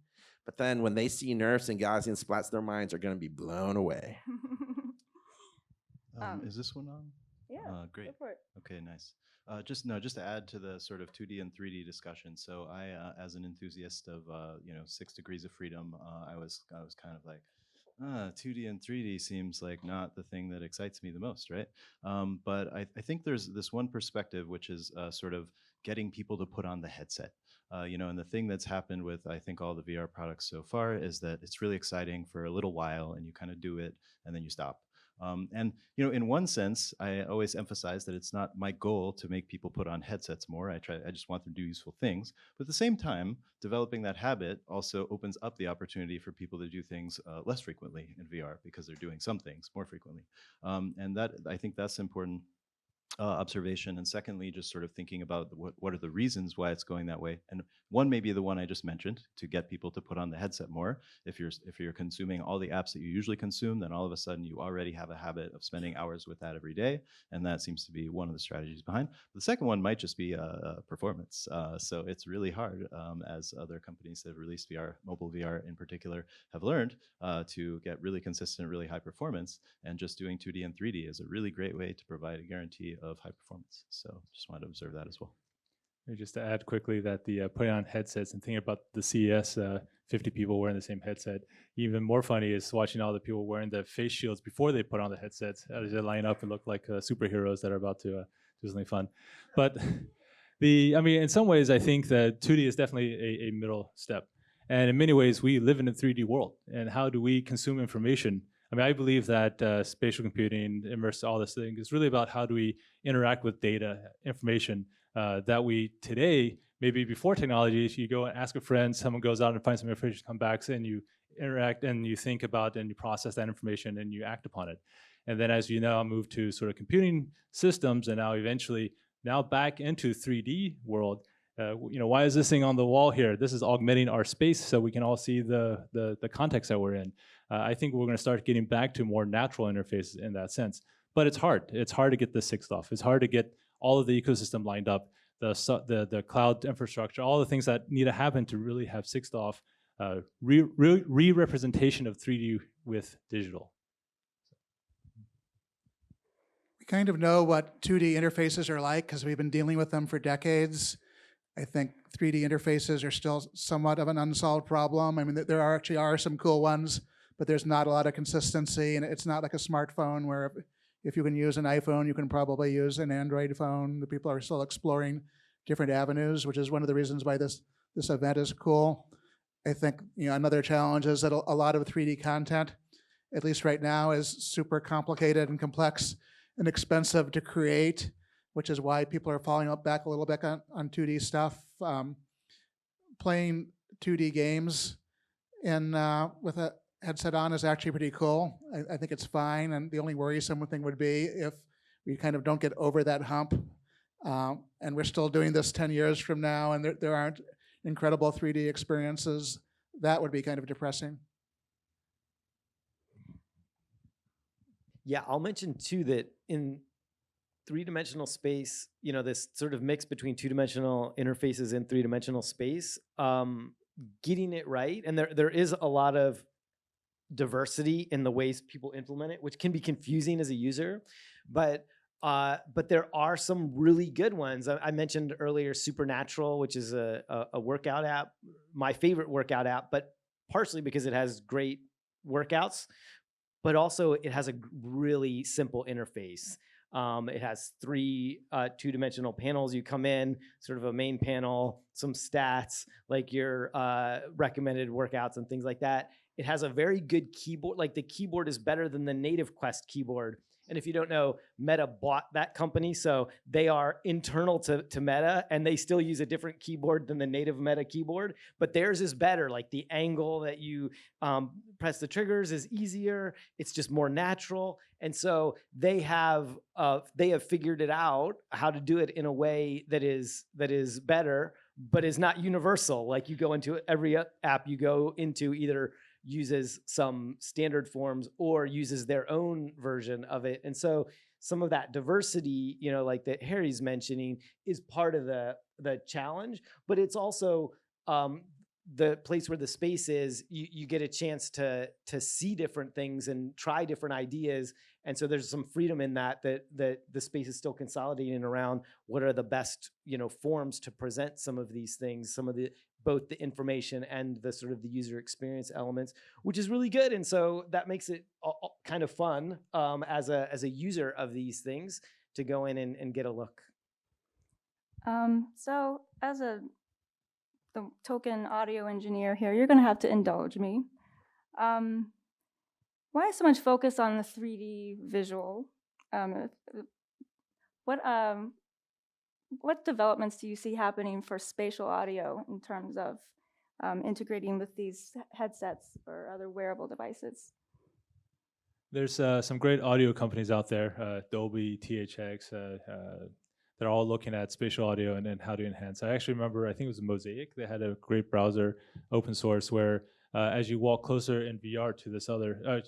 [SPEAKER 8] But then when they see nerfs and Gaussian splats, their minds are going to be blown away.
[SPEAKER 3] Is this one on?
[SPEAKER 1] Yeah,
[SPEAKER 3] great.
[SPEAKER 1] go for it.
[SPEAKER 3] Okay, nice. Just to add to the sort of 2D and 3D discussion. So I, as an enthusiast of 6 degrees of freedom, I was kind of like, 2D and 3D seems like not the thing that excites me the most, right? But I think there's this one perspective, which is sort of getting people to put on the headset. And the thing that's happened with, I think, all the VR products so far is that it's really exciting for a little while and you kind of do it and then you stop. And in one sense, I always emphasize that it's not my goal to make people put on headsets more. I just want them to do useful things. But at the same time, developing that habit also opens up the opportunity for people to do things less frequently in VR because they're doing some things more frequently. And that, I think that's important observation. And secondly, just sort of thinking about what are the reasons why it's going that way. And one may be the one I just mentioned, to get people to put on the headset more. If you're consuming all the apps that you usually consume, then all of a sudden you already have a habit of spending hours with that every day. And that seems to be one of the strategies behind. The second one might just be performance. So it's really hard, as other companies that have released VR, mobile VR in particular, have learned to get really consistent, really high performance. And just doing 2D and 3D is a really great way to provide a guarantee of high performance. So just wanted to observe that as well.
[SPEAKER 6] Maybe just to add quickly that the putting on headsets and thinking about the CES 50 people wearing the same headset. Even more funny is watching all the people wearing the face shields before they put on the headsets as they line up and look like superheroes that are about to do something fun. But in some ways, I think that 2D is definitely a middle step. And in many ways, we live in a 3D world. And how do we consume information? I believe that spatial computing, immersive, all this thing is really about how do we interact with data, information that we today, maybe before technology, if you go and ask a friend, someone goes out and finds some information, come back, and you interact and you think about and you process that information and you act upon it. And then as you now move to sort of computing systems and now eventually now back into 3D world, why is this thing on the wall here? This is augmenting our space so we can all see the context that we're in. I think we're going to start getting back to more natural interfaces in that sense. But it's hard. It's hard to get the sixth off. It's hard to get all of the ecosystem lined up, the cloud infrastructure, all the things that need to happen to really have sixth off re-representation of 3D with digital.
[SPEAKER 5] We kind of know what 2D interfaces are like because we've been dealing with them for decades. I think 3D interfaces are still somewhat of an unsolved problem. There are some cool ones, but there's not a lot of consistency, and it's not like a smartphone where if you can use an iPhone, you can probably use an Android phone. The people are still exploring different avenues, which is one of the reasons why this event is cool. I think another challenge is that a lot of 3D content, at least right now, is super complicated and complex and expensive to create, which is why people are falling back a little bit on 2D stuff. Playing 2D games with a headset on is actually pretty cool. I think it's fine, and the only worrisome thing would be if we kind of don't get over that hump, and we're still doing this 10 years from now, and there aren't incredible 3D experiences. That would be kind of depressing.
[SPEAKER 7] Yeah, I'll mention too that in three-dimensional space, this sort of mix between two-dimensional interfaces and three-dimensional space, getting it right, and there is a lot of diversity in the ways people implement it, which can be confusing as a user, but there are some really good ones. I mentioned earlier Supernatural, which is a workout app, my favorite workout app, but partially because it has great workouts, but also it has a really simple interface. It has three two-dimensional panels. You come in, sort of a main panel, some stats, like your recommended workouts and things like that. It has a very good keyboard. Like the keyboard is better than the native Quest keyboard. And if you don't know, Meta bought that company, so they are internal to Meta, and they still use a different keyboard than the native Meta keyboard, but theirs is better. Like the angle that you press the triggers is easier. It's just more natural. And so they have figured it out how to do it in a way that is better, but is not universal. Like you go into every app you go into either uses some standard forms or uses their own version of it. And so some of that diversity, like that Harry's mentioning, is part of the challenge, but it's also the place where the space is, you get a chance to see different things and try different ideas. And so there's some freedom in that the space is still consolidating around what are the best, forms to present some of these things, some of the both the information and the sort of the user experience elements, which is really good. And so that makes it kind of fun as a user of these things to go in and get a look.
[SPEAKER 1] So as the token audio engineer here, you're going to have to indulge me. Why so much focus on the 3D visual? What developments do you see happening for spatial audio in terms of integrating with these headsets or other wearable devices?
[SPEAKER 6] There's some great audio companies out there, Dolby, THX, they're all looking at spatial audio and how to enhance. I actually remember, I think it was Mosaic, they had a great browser, open source, where as you walk closer in VR to this other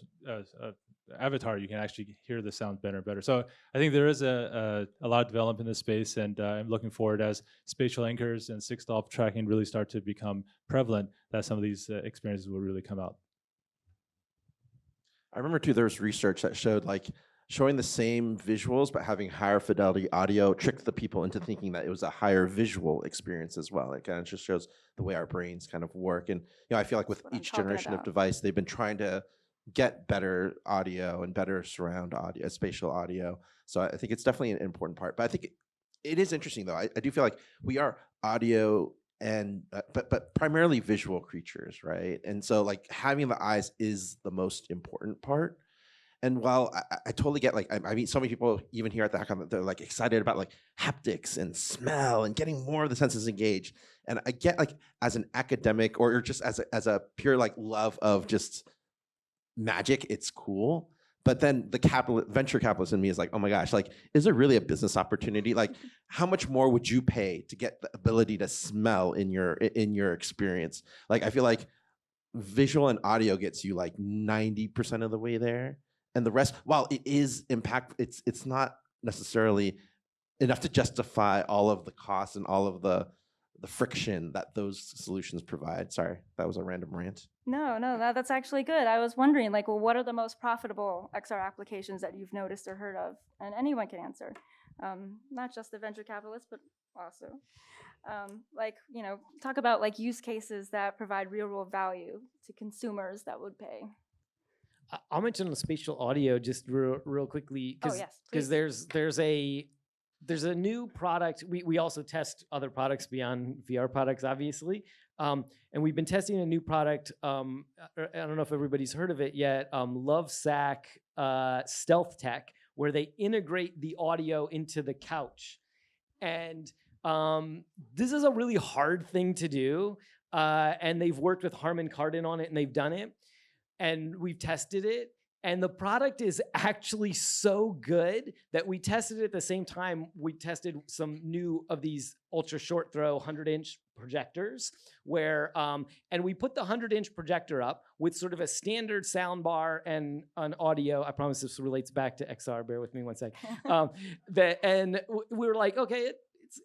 [SPEAKER 6] avatar, you can actually hear the sound better and better. So I think there is a lot of development in this space, and I'm looking forward as spatial anchors and 6-stop tracking really start to become prevalent, that some of these experiences will really come out.
[SPEAKER 8] I remember too, there was research that showed like showing the same visuals but having higher fidelity audio tricked the people into thinking that it was a higher visual experience as well. It kind of just shows the way our brains kind of work. And I feel like with each generation of device, they've been trying to get better audio and better surround audio, spatial audio. So I think it's definitely an important part. But I think it is interesting though. I do feel like we are audio and but primarily visual creatures, right? And so like having the eyes is the most important part. And while I totally get, like, I meet so many people even here at the hackathon, they're like excited about like haptics and smell and getting more of the senses engaged. And I get, like, as an academic or just as a pure like love of just magic, it's cool. But then the venture capitalist in me is like, oh my gosh, like, is there really a business opportunity? Like, how much more would you pay to get the ability to smell in your experience? Like, I feel like visual and audio gets you like 90% of the way there. And the rest, while it is it's not necessarily enough to justify all of the costs and all of the friction that those solutions provide. Sorry, that was a random rant.
[SPEAKER 1] No, that's actually good. I was wondering, like, well, what are the most profitable XR applications that you've noticed or heard of? And anyone can answer, not just the venture capitalists, but also, like, talk about like use cases that provide real world value to consumers that would pay.
[SPEAKER 7] I'll mention the spatial audio just real quickly because there's a new product. We also test other products beyond VR products, obviously, and we've been testing a new product. I don't know if everybody's heard of it yet. Lovesac Stealth Tech, where they integrate the audio into the couch, and this is a really hard thing to do. And they've worked with Harman Kardon on it, and they've done it. And we've tested it, and the product is actually so good that we tested it at the same time. We tested some new of these ultra short throw 100-inch projectors where, and we put the 100-inch projector up with sort of a standard sound bar and an audio. I promise this relates back to XR. Bear with me one sec. And we were like, okay,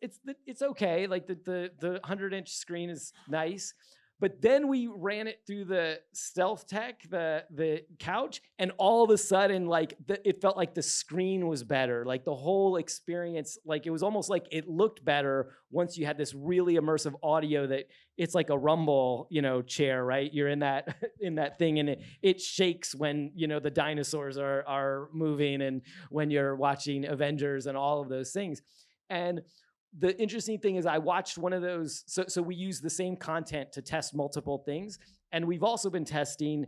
[SPEAKER 7] it's okay. Like the 100-inch screen is nice. But then we ran it through the Stealth Tech, the couch, and all of a sudden, like, it felt like the screen was better. Like the whole experience, like it was almost like it looked better once you had this really immersive audio that it's like a rumble, chair, right? You're in that thing, and it shakes when the dinosaurs are moving, and when you're watching Avengers and all of those things, and the interesting thing is I watched one of those. So we use the same content to test multiple things. And we've also been testing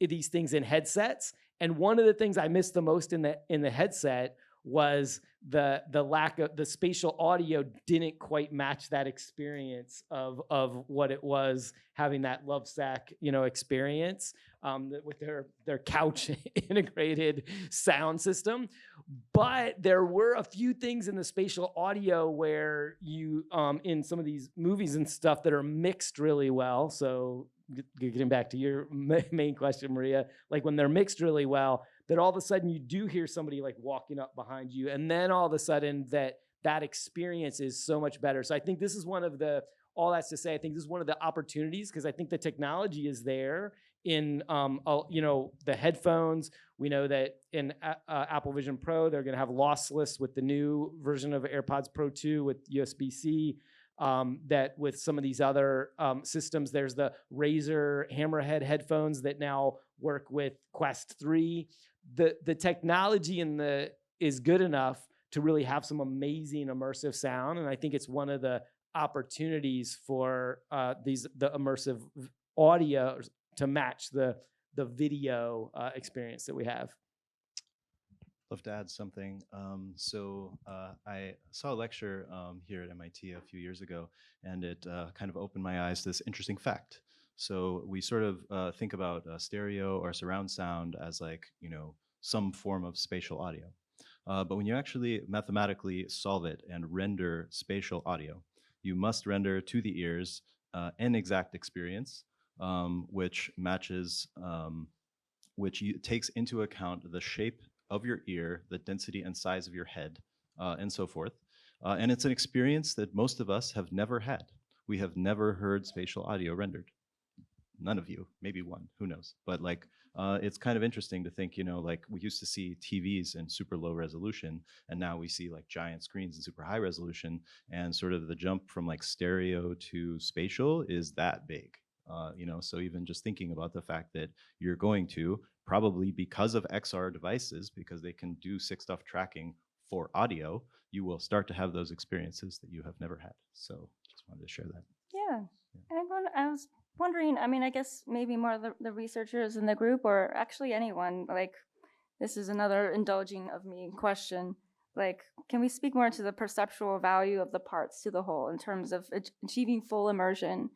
[SPEAKER 7] these things in headsets. And one of the things I missed the most in the headset was the lack of the spatial audio didn't quite match that experience of what it was having that Lovesac, experience with their couch integrated sound system. But there were a few things in the spatial audio where you in some of these movies and stuff that are mixed really well. So getting back to your main question, Maria, like when they're mixed really well, that all of a sudden you do hear somebody like walking up behind you, and then all of a sudden that experience is so much better. So I think this is one of all that's to say, I think this is one of the opportunities, because I think the technology is there in the headphones. We know that in Apple Vision Pro, they're going to have lossless with the new version of AirPods Pro 2 with USB-C. that with some of these other systems, there's the Razer Hammerhead headphones that now work with Quest 3. The technology is good enough to really have some amazing immersive sound, and I think it's one of the opportunities for the immersive audio to match the video experience that we have.
[SPEAKER 3] Love to add something. I saw a lecture here at MIT a few years ago, and it kind of opened my eyes to this interesting fact. So we sort of think about stereo or surround sound as like, some form of spatial audio. But when you actually mathematically solve it and render spatial audio, you must render to the ears an exact experience, which matches, takes into account the shape of your ear, the density and size of your head, and so forth. And it's an experience that most of us have never had. We have never heard spatial audio rendered. None of you, maybe one, who knows? But like, it's kind of interesting to think, like we used to see TVs in super low resolution, and now we see like giant screens in super high resolution, and sort of the jump from like stereo to spatial is that big. So even just thinking about the fact that you're going to, probably because of XR devices, because they can do sick stuff tracking for audio, you will start to have those experiences that you have never had. So just wanted to share that.
[SPEAKER 1] Yeah. I was wondering, I guess maybe more the researchers in the group, or actually anyone, like, this is another indulging of me question. Like, can we speak more to the perceptual value of the parts to the whole in terms of achieving full immersion?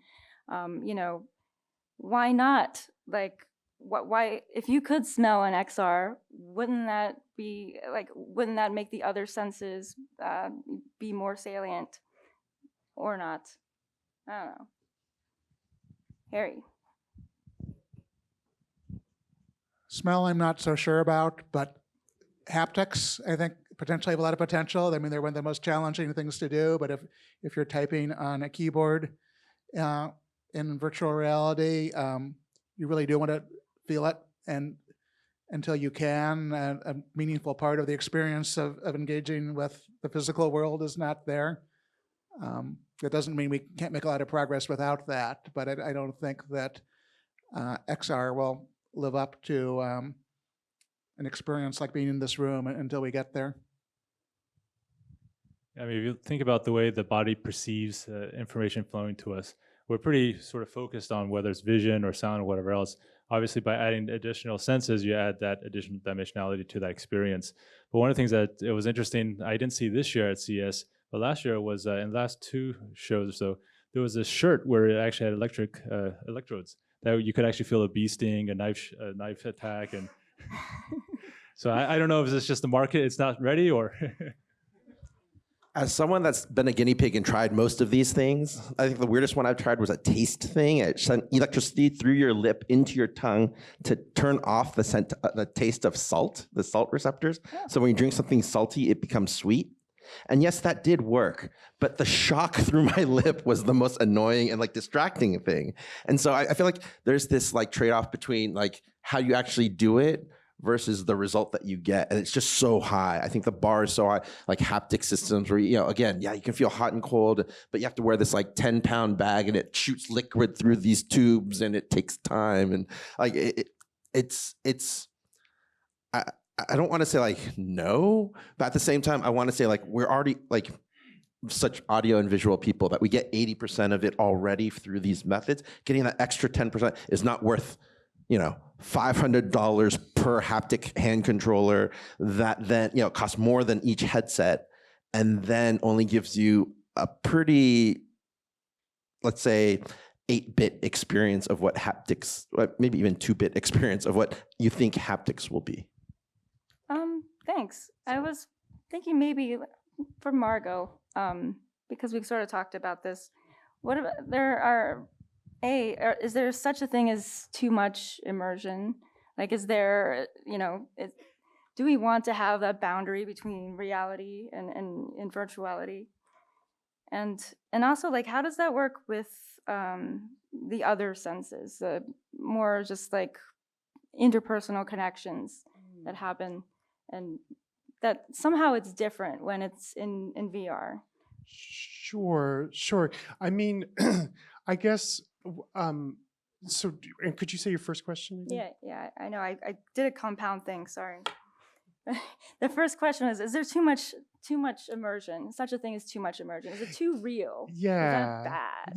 [SPEAKER 1] Why not? Like, why, if you could smell an XR, wouldn't that make the other senses be more salient or not? I don't know. Harry.
[SPEAKER 5] Smell, I'm not so sure about, but haptics, I think, potentially have a lot of potential. I mean, they're one of the most challenging things to do, but if you're typing on a keyboard in virtual reality, you really do want to feel it, and until you can, a meaningful part of the experience of engaging with the physical world is not there. That doesn't mean we can't make a lot of progress without that, but I don't think that XR will live up to an experience like being in this room until we get there.
[SPEAKER 6] I mean, if you think about the way the body perceives information flowing to us, we're pretty sort of focused on whether it's vision or sound or whatever else. Obviously, by adding additional senses, you add that additional dimensionality to that experience. But one of the things that it was interesting, I didn't see this year at CES, but last year was in the last 2 shows or so, there was a shirt where it actually had electrodes that you could actually feel a bee sting, a knife attack, and so I don't know if it's just the market, it's not ready, or.
[SPEAKER 8] As someone that's been a guinea pig and tried most of these things, I think the weirdest one I've tried was a taste thing. It sent electricity through your lip into your tongue to turn off the taste of salt, the salt receptors. Yeah. So when you drink something salty, it becomes sweet. And yes, that did work, but the shock through my lip was the most annoying and like distracting thing. And so I feel like there's this like trade-off between like how you actually do it versus the result that you get. And it's just so high. I think the bar is so high, like haptic systems where, again, yeah, you can feel hot and cold, but you have to wear this like 10-pound bag and it shoots liquid through these tubes and it takes time. And like, I don't want to say like no, but at the same time, I want to say like we're already like such audio and visual people that we get 80% of it already through these methods. Getting that extra 10% is not worth, $500 per haptic hand controller that then, costs more than each headset and then only gives you a pretty, let's say, 8-bit experience of what haptics, maybe even 2-bit experience of what you think haptics will be.
[SPEAKER 1] Thanks. I was thinking maybe for Margo, because we've sort of talked about this. What about, is there such a thing as too much immersion? Like, is there, do we want to have that boundary between reality and virtuality? And also, like, how does that work with the other senses, the more just like interpersonal connections that happen, and that somehow it's different when it's in VR?
[SPEAKER 9] Sure, sure. I mean, I guess, so, and could you say your first question again?
[SPEAKER 1] Yeah, I know. I did a compound thing, sorry. The first question was, is there too much immersion? Such a thing as too much immersion. Is it too real? Is that bad?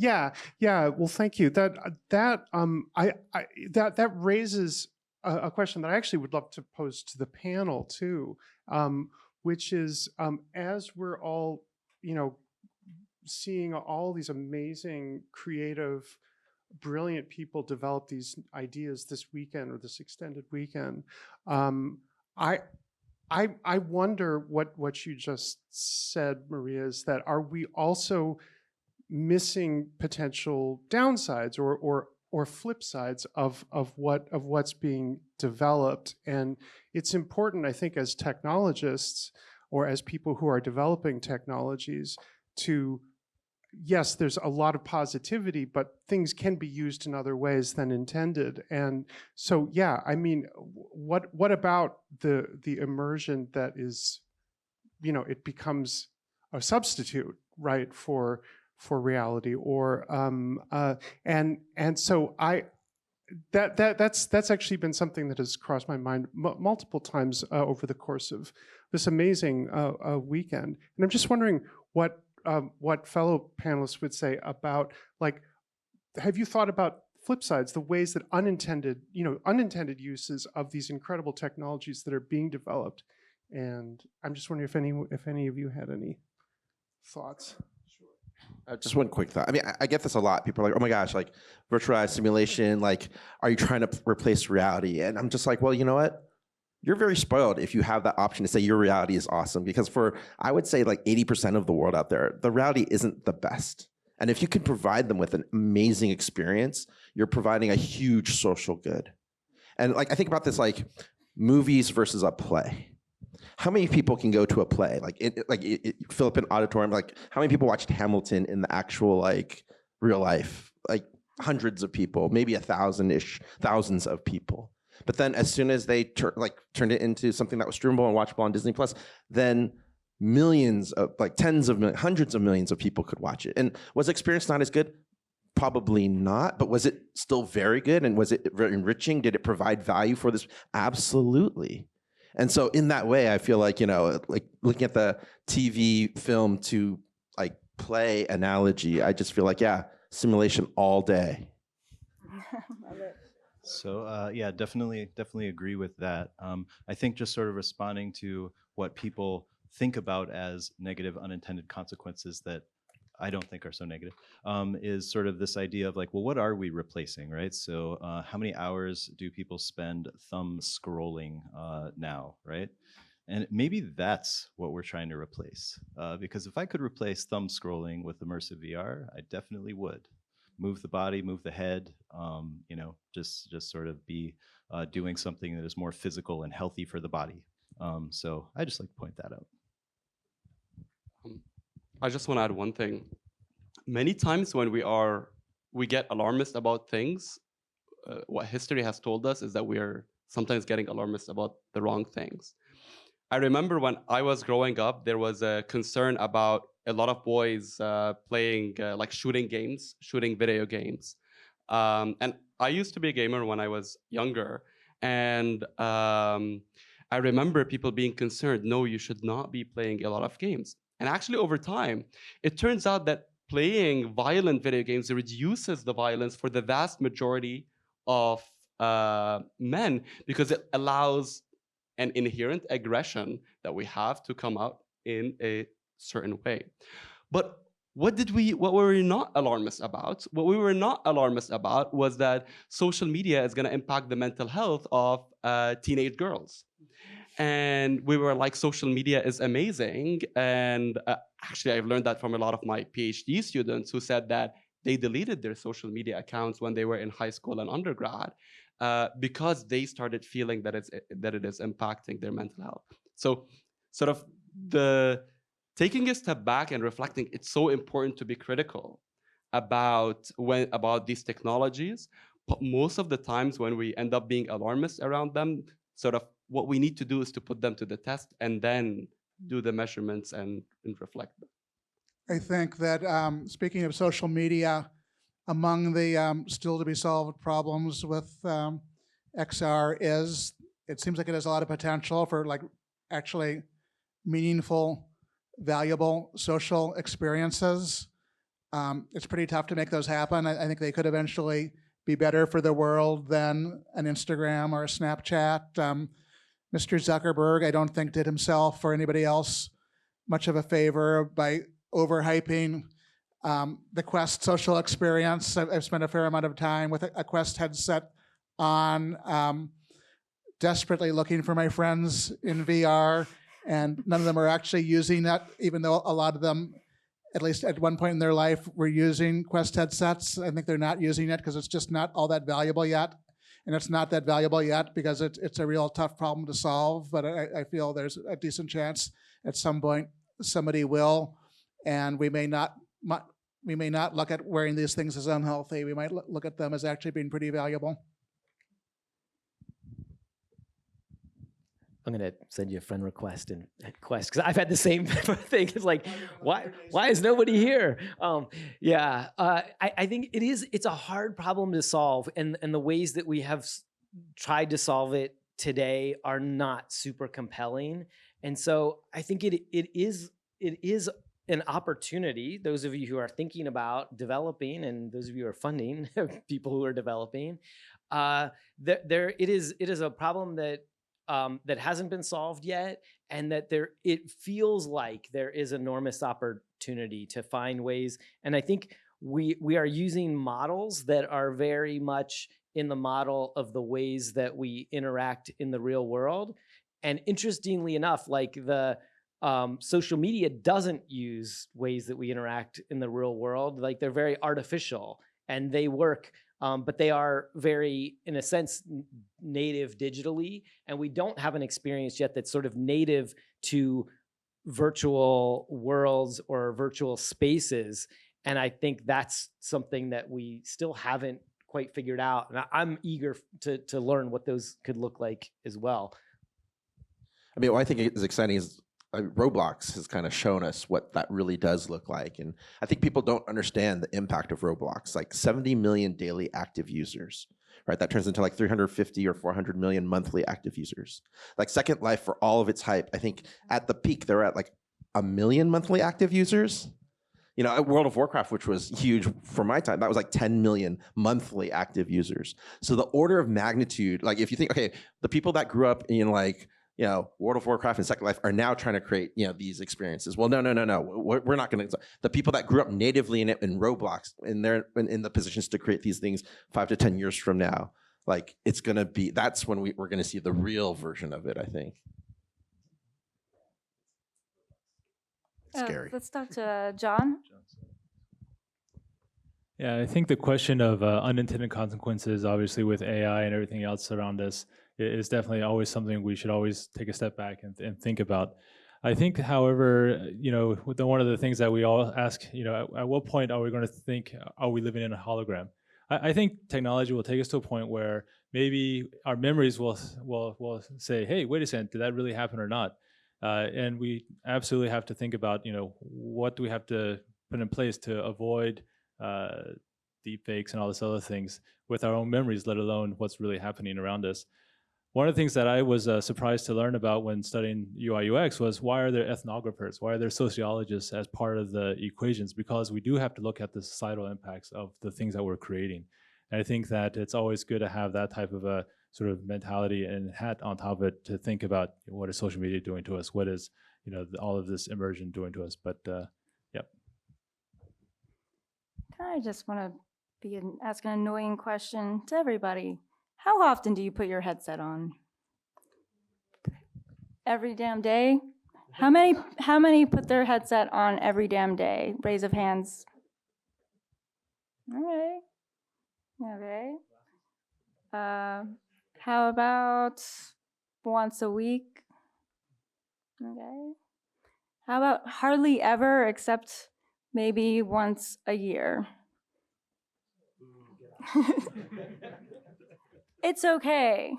[SPEAKER 9] Yeah. Well, thank you. That raises a question that I actually would love to pose to the panel too, which is, as we're all, seeing all these amazing, creative, brilliant people develop these ideas this weekend or this extended weekend, I wonder what you just said, Maria, is that are we also missing potential downsides or flip sides of what's being developed? And it's important, I think, as technologists or as people who are developing technologies to, yes, there's a lot of positivity, but things can be used in other ways than intended. And so, yeah, I mean, what about the immersion that is, it becomes a substitute, right, for reality, or and so that's actually been something that has crossed my mind multiple times over the course of this amazing weekend. And I'm just wondering what fellow panelists would say about, like, have you thought about flip sides, the ways that unintended uses of these incredible technologies that are being developed? And I'm just wondering if any of you had any thoughts.
[SPEAKER 8] Just one quick thought. I mean, I get this a lot. People are like, oh my gosh, like virtual reality simulation, like, are you trying to replace reality? And I'm just like, well, you know what? You're very spoiled if you have that option to say your reality is awesome, because for, I would say, like 80% of the world out there, the reality isn't the best. And if you can provide them with an amazing experience, you're providing a huge social good. And like, I think about this, like movies versus a play. How many people can go to a play? Fill up an auditorium. Like, how many people watched Hamilton in the actual, like, real life? Like hundreds of people, maybe 1,000-ish, thousands of people. But then as soon as they turned it into something that was streamable and watchable on Disney Plus, then millions of, like tens of millions, hundreds of millions of people could watch it. And was the experience not as good? Probably not, but was it still very good? And was it very enriching? Did it provide value for this? Absolutely. And so in that way, I feel like, like looking at the TV film to like play analogy, I just feel like, yeah, simulation all day.
[SPEAKER 1] Love it.
[SPEAKER 3] So yeah, definitely agree with that. I think just sort of responding to what people think about as negative unintended consequences that I don't think are so negative, is sort of this idea of like, well, what are we replacing, right? So how many hours do people spend thumb scrolling now, right? And maybe that's what we're trying to replace. Because if I could replace thumb scrolling with immersive VR, I definitely would. Move the body, move the head, just sort of be doing something that is more physical and healthy for the body. So I just like to point that out.
[SPEAKER 10] I just want to add one thing. Many times when we get alarmist about things, what history has told us is that we are sometimes getting alarmist about the wrong things. I remember when I was growing up, there was a concern about a lot of boys playing like shooting video games. And I used to be a gamer when I was younger. And I remember people being concerned, no, you should not be playing a lot of games. And actually over time, it turns out that playing violent video games reduces the violence for the vast majority of men, because it allows an inherent aggression that we have to come out in a certain way. But what were we not alarmist about? What we were not alarmist about was that social media is going to impact the mental health of teenage girls. And we were like, social media is amazing. And actually, I've learned that from a lot of my PhD students who said that they deleted their social media accounts when they were in high school and undergrad because they started feeling that it is impacting their mental health. So sort of taking a step back and reflecting, it's so important to be critical about these technologies. But most of the times when we end up being alarmist around them, sort of what we need to do is to put them to the test and then do the measurements and reflect them.
[SPEAKER 5] I think that speaking of social media, among the still to be solved problems with XR is it seems like it has a lot of potential for like actually meaningful, valuable social experiences. It's pretty tough to make those happen. I think they could eventually be better for the world than an Instagram or a Snapchat. Mr. Zuckerberg, I don't think did himself or anybody else much of a favor by overhyping the Quest social experience. I've spent a fair amount of time with a Quest headset on, desperately looking for my friends in VR, and none of them are actually using that, even though a lot of them, at least at one point in their life, were using Quest headsets. I think they're not using it because it's just not all that valuable yet. And it's not that valuable yet because it's a real tough problem to solve, but I feel there's a decent chance at some point somebody will, and we may not look at wearing these things as unhealthy. We might look at them as actually being pretty valuable.
[SPEAKER 7] I'm gonna send you a friend request and Quest because I've had the same thing. It's like, why is nobody here? I think it's a hard problem to solve, and the ways that we have tried to solve it today are not super compelling. And so I think it is an opportunity. Those of you who are thinking about developing, and those of you who are funding people who are developing, it is a problem that hasn't been solved yet, and that it feels like there is enormous opportunity to find ways. And I think we are using models that are very much in the model of the ways that we interact in the real world. And interestingly enough, like the social media doesn't use ways that we interact in the real world. Like they're very artificial and they work, but they are very, in a sense, native digitally. And we don't have an experience yet that's sort of native to virtual worlds or virtual spaces. And I think that's something that we still haven't quite figured out. And I'm eager to learn what those could look like as well.
[SPEAKER 8] I mean, what I think is exciting is Roblox has kind of shown us what that really does look like. And I think people don't understand the impact of Roblox, like 70 million daily active users, right? That turns into like 350 or 400 million monthly active users. Like Second Life, for all of its hype, I think at the peak, they're at like 1 million monthly active users. You know, World of Warcraft, which was huge for my time, that was like 10 million monthly active users. So the order of magnitude, like if you think, okay, the people that grew up in like, you know, World of Warcraft and Second Life are now trying to create, you know, these experiences. Well, no. We're not going to. The people that grew up natively in it in Roblox, and they're in the positions to create these things 5 to 10 years from now, like it's going to be. That's when we're going to see the real version of it, I think. Scary.
[SPEAKER 1] Let's talk to John.
[SPEAKER 6] Yeah, I think the question of unintended consequences, obviously with AI and everything else around us, is definitely always something we should always take a step back and think about. I think, however, you know, one of the things that we all ask, you know, at what point are we going to think, are we living in a hologram? I think technology will take us to a point where maybe our memories will say, hey, wait a second, did that really happen or not? And we absolutely have to think about, you know, what do we have to put in place to avoid deep fakes and all this other things with our own memories, let alone what's really happening around us. One of the things that I was surprised to learn about when studying UI UX was, why are there ethnographers? Why are there sociologists as part of the equations? Because we do have to look at the societal impacts of the things that we're creating. And I think that it's always good to have that type of a sort of mentality and hat on top of it to think about what is social media doing to us? What is, you know, all of this immersion doing to us? But yep.
[SPEAKER 1] I just want to ask an annoying question to everybody. How often do you put your headset on? Every damn day? How many put their headset on every damn day? Raise of hands. Okay. How about once a week? Okay. How about hardly ever, except maybe once a year? It's okay.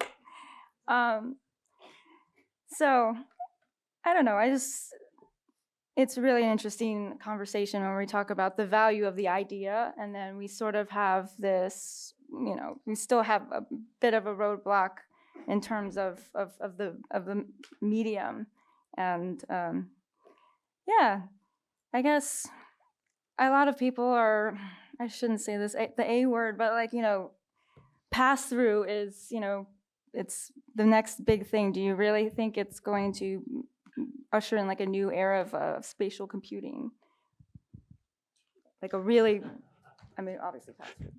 [SPEAKER 1] So, I don't know. it's really an interesting conversation when we talk about the value of the idea, and then we sort of have this, we still have a bit of a roadblock in terms of the medium, and yeah, I guess a lot of people are, I shouldn't say this, the A word, but like, pass through is, it's the next big thing. Do you really think it's going to usher in like a new era of spatial computing? Like a really, I mean, obviously pass through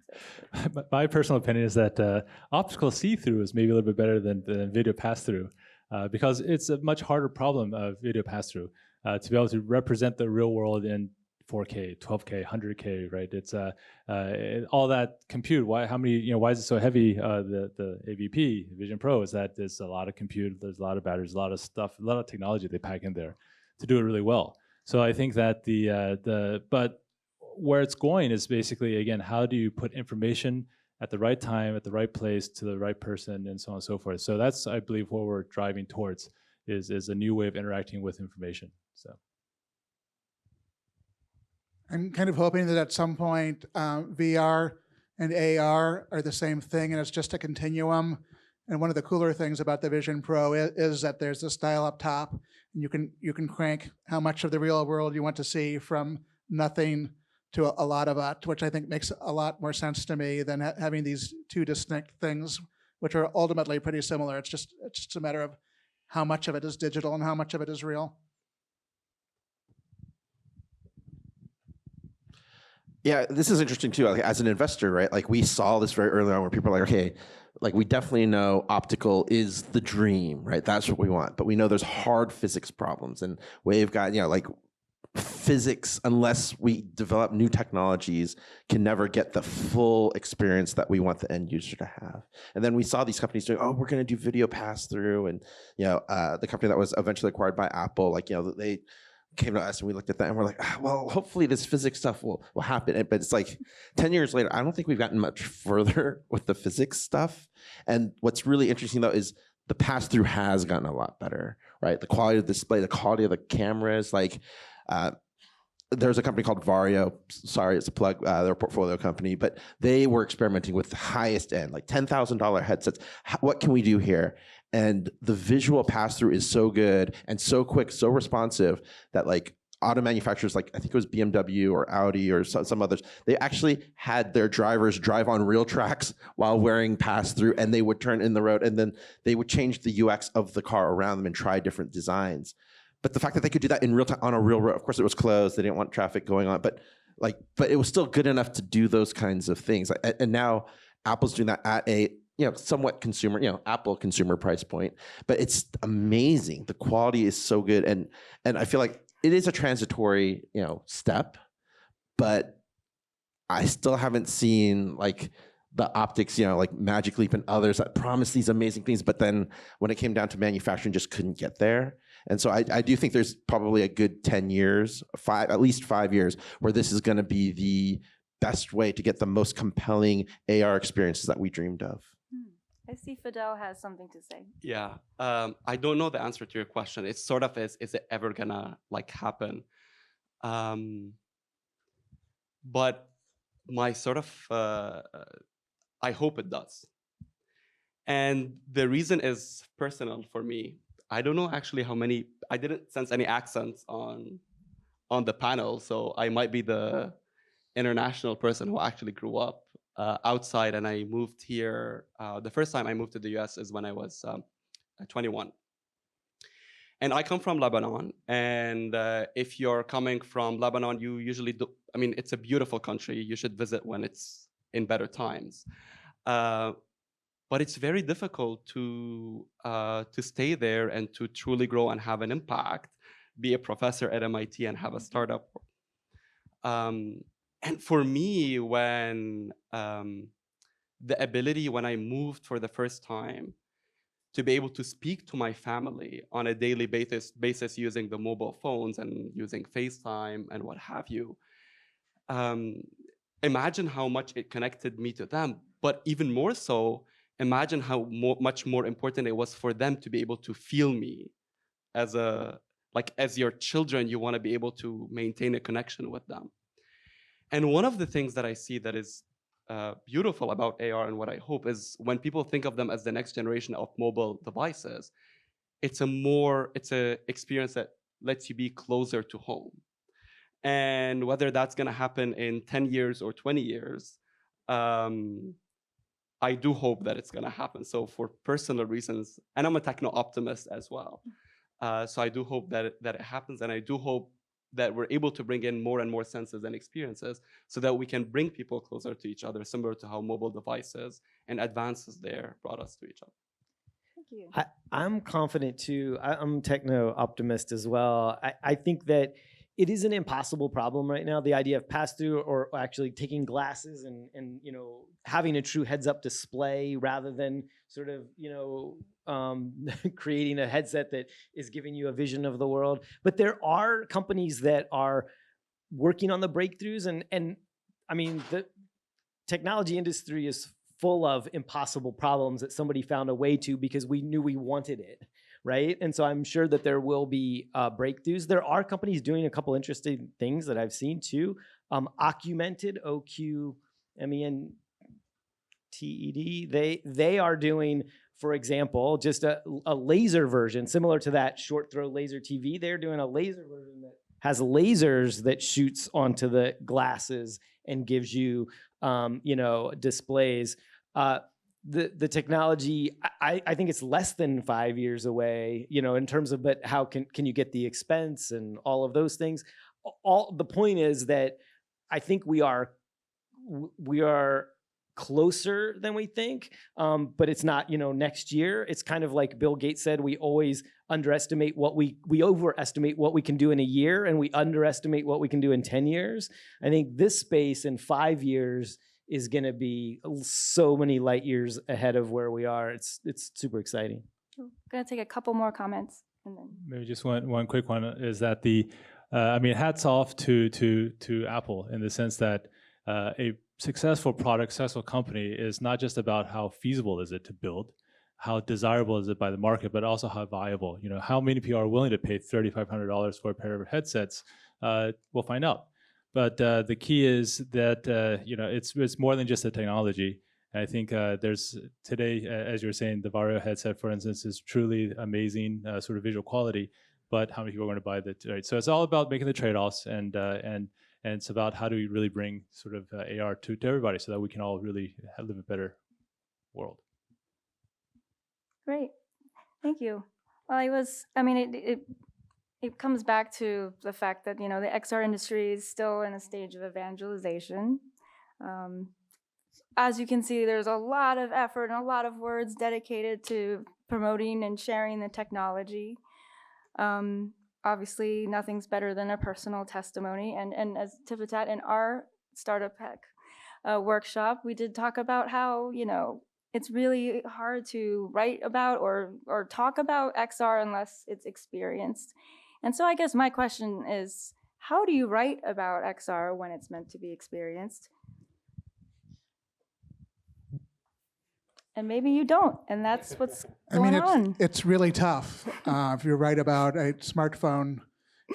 [SPEAKER 1] exists.
[SPEAKER 6] My personal opinion is that optical see-through is maybe a little bit better than video pass-through because it's a much harder problem of video pass-through to be able to represent the real world in 4K, 12K, 100K, right? It's all that compute. Why? How many? Why is it so heavy? The AVP Vision Pro is that there's a lot of compute, there's a lot of batteries, a lot of stuff, a lot of technology they pack in there to do it really well. So I think that but where it's going is basically, again, how do you put information at the right time, at the right place, to the right person, and so on and so forth. So that's, I believe, what we're driving towards is a new way of interacting with information. So.
[SPEAKER 5] I'm kind of hoping that at some point VR and AR are the same thing, and it's just a continuum. And one of the cooler things about the Vision Pro is that there's this dial up top, and you can crank how much of the real world you want to see from nothing to a lot of it, which I think makes a lot more sense to me than having these two distinct things, which are ultimately pretty similar. It's just a matter of how much of it is digital and how much of it is real.
[SPEAKER 8] Yeah, this is interesting too. Like, as an investor, right? Like we saw this very early on where people are like, okay, like we definitely know optical is the dream, right? That's what we want. But we know there's hard physics problems, and we've got, like physics, unless we develop new technologies, can never get the full experience that we want the end user to have. And then we saw these companies doing, we're going to do video pass through, and the company that was eventually acquired by Apple, like they came to us and we looked at that and we're like, well, hopefully this physics stuff will happen. But it's like 10 years later, I don't think we've gotten much further with the physics stuff. And what's really interesting though is the pass through has gotten a lot better, right? The quality of the display, the quality of the cameras, like there's a company called Vario, sorry, it's a plug, they're a portfolio company, but they were experimenting with the highest end, like $10,000 headsets. What can we do here? And the visual pass-through is so good and so quick, so responsive that like auto manufacturers, like I think it was BMW or Audi or some others, they actually had their drivers drive on real tracks while wearing pass-through, and they would turn in the road, and then they would change the UX of the car around them and try different designs. But the fact that they could do that in real time on a real road, of course it was closed, they didn't want traffic going on, but it was still good enough to do those kinds of things. And now Apple's doing that at a somewhat consumer, Apple consumer price point, but it's amazing. The quality is so good, and I feel like it is a transitory, step, but I still haven't seen like the optics, like Magic Leap and others that promised these amazing things, but then when it came down to manufacturing, just couldn't get there. And so I do think there's probably a good 10 years, at least 5 years, where this is going to be the best way to get the most compelling AR experiences that we dreamed of.
[SPEAKER 1] I see Fidel has something to say.
[SPEAKER 10] Yeah, I don't know the answer to your question. It's sort of is it ever gonna like happen? But my sort of, I hope it does. And the reason is personal for me. I don't know actually how many, I didn't sense any accents on the panel, so I might be the international person who actually grew up outside, and I moved here. The first time I moved to the US is when I was 21. And I come from Lebanon, and if you're coming from Lebanon, you usually do, I mean, it's a beautiful country. You should visit when it's in better times. But it's very difficult to stay there and to truly grow and have an impact, be a professor at MIT and have a startup. And for me, when the ability, when I moved for the first time, to be able to speak to my family on a daily basis using the mobile phones and using FaceTime and what have you, imagine how much it connected me to them. But even more so, imagine how much more important it was for them to be able to feel me as a like as your children, you want to be able to maintain a connection with them. And one of the things that I see that is beautiful about AR and what I hope is when people think of them as the next generation of mobile devices, it's a experience that lets you be closer to home. And whether that's going to happen in 10 years or 20 years, I do hope that it's going to happen. So for personal reasons, and I'm a techno optimist as well. So I do hope that it happens, and I do hope that we're able to bring in more and more senses and experiences so that we can bring people closer to each other, similar to how mobile devices and advances there brought us to each other.
[SPEAKER 1] Thank you.
[SPEAKER 7] I'm confident too. I'm techno optimist as well. I think that it is an impossible problem right now. The idea of pass-through or actually taking glasses and having a true heads-up display rather than sort of creating a headset that is giving you a vision of the world. But there are companies that are working on the breakthroughs, and I mean the technology industry is full of impossible problems that somebody found a way to because we knew we wanted it. Right. And so I'm sure that there will be breakthroughs. There are companies doing a couple interesting things that I've seen too. Ocumented, OQMENTED, they are doing, for example, just a laser version similar to that short throw laser TV. They're doing a laser version that has lasers that shoots onto the glasses and gives you, displays. The technology, I think it's less than 5 years away, in terms of, but how can you get the expense and all of those things? The point is that I think we are closer than we think, but it's not, next year. It's kind of like Bill Gates said, we always underestimate we overestimate what we can do in a year, and we underestimate what we can do in 10 years. I think this space in 5 years is going to be so many light years ahead of where we are. It's super exciting.
[SPEAKER 1] I'm going to take a couple more comments. And then
[SPEAKER 6] Maybe just one quick one is that hats off to Apple in the sense that a successful product, successful company is not just about how feasible is it to build, how desirable is it by the market, but also how viable. How many people are willing to pay $3,500 for a pair of headsets? We'll find out. But the key is that it's more than just the technology. And I think there's today, as you're saying, the Vario headset, for instance, is truly amazing sort of visual quality. But how many people are going to buy that? Right? So it's all about making the trade-offs, and it's about how do we really bring sort of AR to everybody so that we can all really live a better world.
[SPEAKER 1] Great, thank you. Well, it comes back to the fact that, the XR industry is still in a stage of evangelization. As you can see, there's a lot of effort and a lot of words dedicated to promoting and sharing the technology. Obviously, nothing's better than a personal testimony. And as Tipatat in our Startup Hack workshop, we did talk about how, it's really hard to write about or talk about XR unless it's experienced. And so I guess my question is, how do you write about XR when it's meant to be experienced? And maybe you don't, and that's what's going on.
[SPEAKER 5] It's really tough. If you write about a smartphone,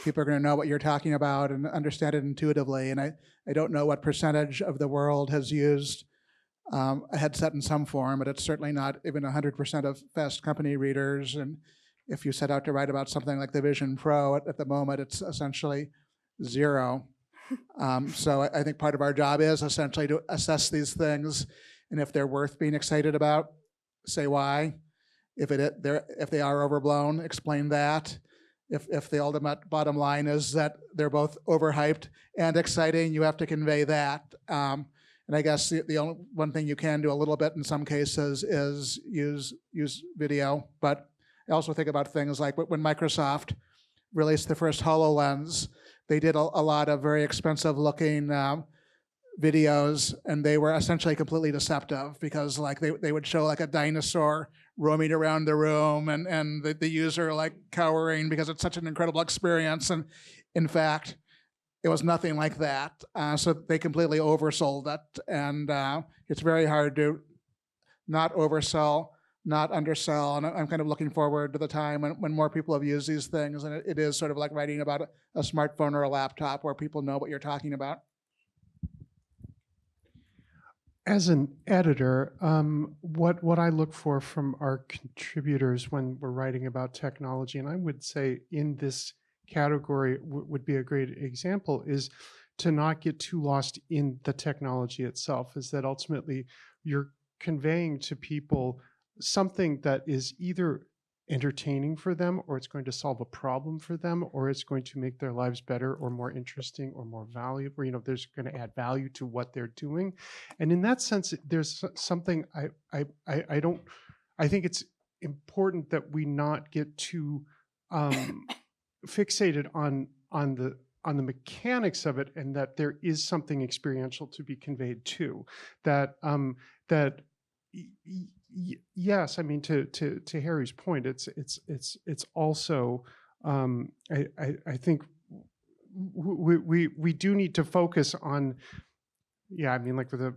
[SPEAKER 5] people are going to know what you're talking about and understand it intuitively. And I don't know what percentage of the world has used a headset in some form, but it's certainly not even 100% of Fast Company readers. And if you set out to write about something like the Vision Pro, at the moment, it's essentially zero. So I think part of our job is essentially to assess these things, and if they're worth being excited about, say why. If they are overblown, explain that. If the ultimate bottom line is that they're both overhyped and exciting, you have to convey that. And I guess the only one thing you can do a little bit in some cases is use video, but I also think about things like when Microsoft released the first HoloLens, they did a lot of very expensive looking videos, and they were essentially completely deceptive because they would show like a dinosaur roaming around the room and the user like cowering because it's such an incredible experience. And in fact, it was nothing like that. So they completely oversold it. And it's very hard to not oversell not undersell. And I'm kind of looking forward to the time when more people have used these things, and it is sort of like writing about a smartphone or a laptop where people know what you're talking about.
[SPEAKER 9] As an editor, what I look for from our contributors when we're writing about technology, and I would say in this category would be a great example, is to not get too lost in the technology itself, is that ultimately you're conveying to people something that is either entertaining for them, or it's going to solve a problem for them, or it's going to make their lives better or more interesting or more valuable. You know, there's going to add value to what they're doing. And in that sense, there's something I think it's important that we not get too fixated on the mechanics of it, and that there is something experiential to be conveyed too. Yes, I mean, to Harry's point, it's also I think we do need to focus on, yeah, I mean, like with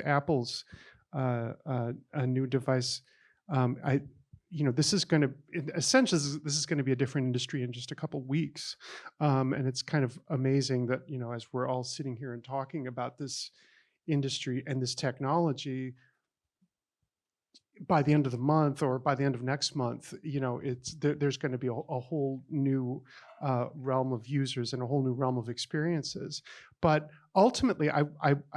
[SPEAKER 9] Apple's a new device, this is going to essentially this is going to be a different industry in just a couple weeks, and it's kind of amazing that, you know, as we're all sitting here and talking about this industry and this technology, by the end of the month or by the end of next month, you know, there's going to be a whole new realm of users and a whole new realm of experiences. But ultimately, I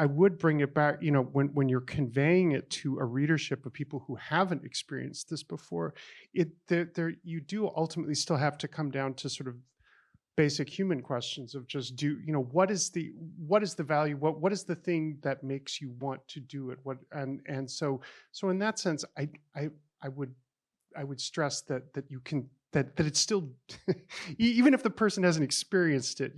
[SPEAKER 9] would bring it back, you know, when you're conveying it to a readership of people who haven't experienced this before, you do ultimately still have to come down to sort of basic human questions of just what is the value, what is the thing that makes you want to do it, and so in that sense, I would stress that you can that it's still even if the person hasn't experienced it,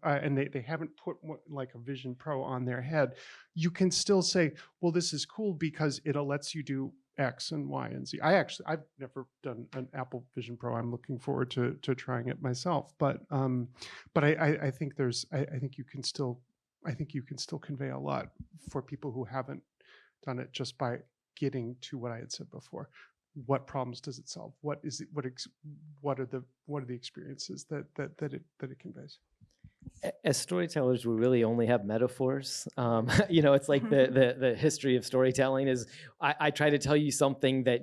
[SPEAKER 9] and they haven't put like a Vision Pro on their head, you can still say, well, this is cool because it lets you do X and Y and Z. I've never done an Apple Vision Pro. I'm looking forward to trying it myself. But I think I think you can still convey a lot for people who haven't done it just by getting to what I had said before. What problems does it solve? What is it? What are the experiences that it conveys?
[SPEAKER 7] As storytellers, we really only have metaphors. It's like the history of storytelling is I try to tell you something that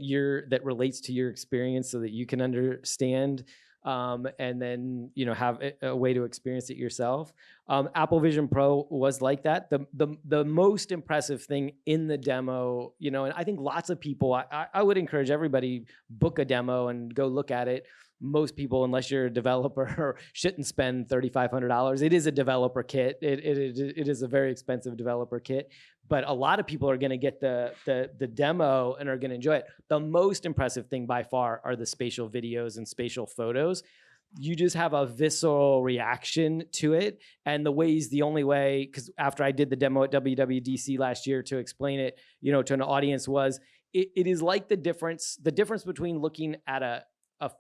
[SPEAKER 7] relates to your experience so that you can understand, and then have a way to experience it yourself. Apple Vision Pro was like that. The most impressive thing in the demo, and I think lots of people, I would encourage everybody, book a demo and go look at it. Most people, unless you're a developer, shouldn't spend $3,500. It is a developer kit. It is a very expensive developer kit, but a lot of people are going to get the demo and are going to enjoy it. The most impressive thing by far are the spatial videos and spatial photos. You just have a visceral reaction to it, and the only way, because after I did the demo at WWDC last year to explain it, to an audience, was it is like the difference between looking at a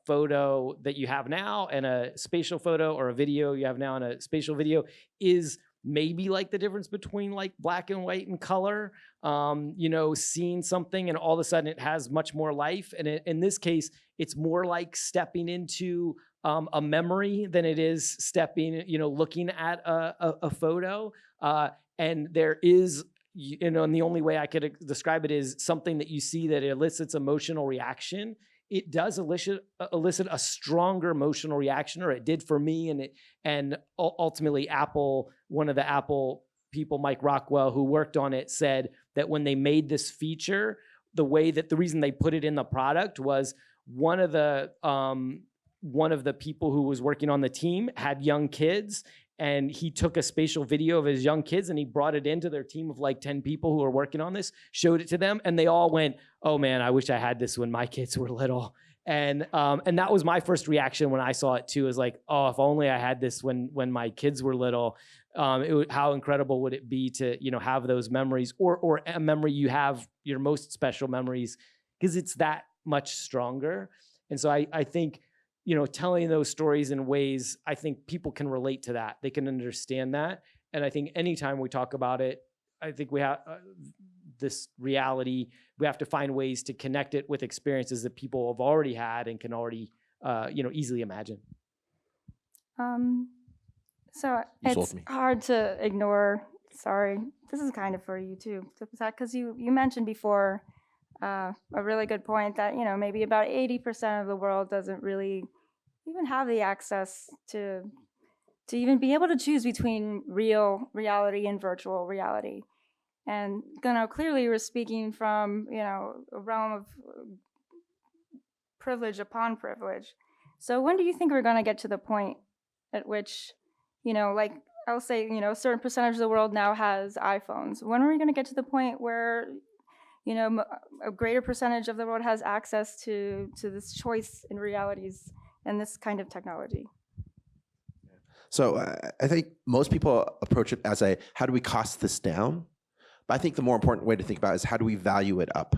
[SPEAKER 7] photo that you have now and a spatial photo, or a video you have now and a spatial video, is maybe like the difference between like black and white and color, seeing something and all of a sudden it has much more life. And in this case, it's more like stepping into a memory than it is looking at a photo. And there is, and the only way I could describe it is something that you see that elicits emotional reaction. It does elicit a stronger emotional reaction, or it did for me. And ultimately, one of the Apple people, Mike Rockwell, who worked on it, said that when they made this feature, the reason they put it in the product was one of the people who was working on the team had young kids, and he took a spatial video of his young kids and he brought it into their team of like 10 people who were working on this, showed it to them, and they all went, "Oh man, I wish I had this when my kids were little." And that was my first reaction when I saw it too, is like, oh, if only I had this when my kids were little. How incredible would it be to have those memories, or a memory you have, your most special memories, because it's that much stronger. And so I think telling those stories in ways, I think people can relate to that. They can understand that. And I think anytime we talk about it, I think we have this reality. We have to find ways to connect it with experiences that people have already had and can already, easily imagine.
[SPEAKER 1] So
[SPEAKER 8] You sold
[SPEAKER 1] it's
[SPEAKER 8] me.
[SPEAKER 1] hard to ignore. Sorry, this is kind of for you too, because you mentioned before a really good point that maybe about 80% of the world doesn't really even have the access to even be able to choose between real reality and virtual reality. And clearly we're speaking from a realm of privilege upon privilege. So when do you think we're going to get to the point at which, like I'll say, a certain percentage of the world now has iPhones? When are we going to get to the point where, a greater percentage of the world has access to this choice in realities and this kind of technology?
[SPEAKER 8] So I think most people approach it as how do we cost this down? But I think the more important way to think about it is how do we value it up?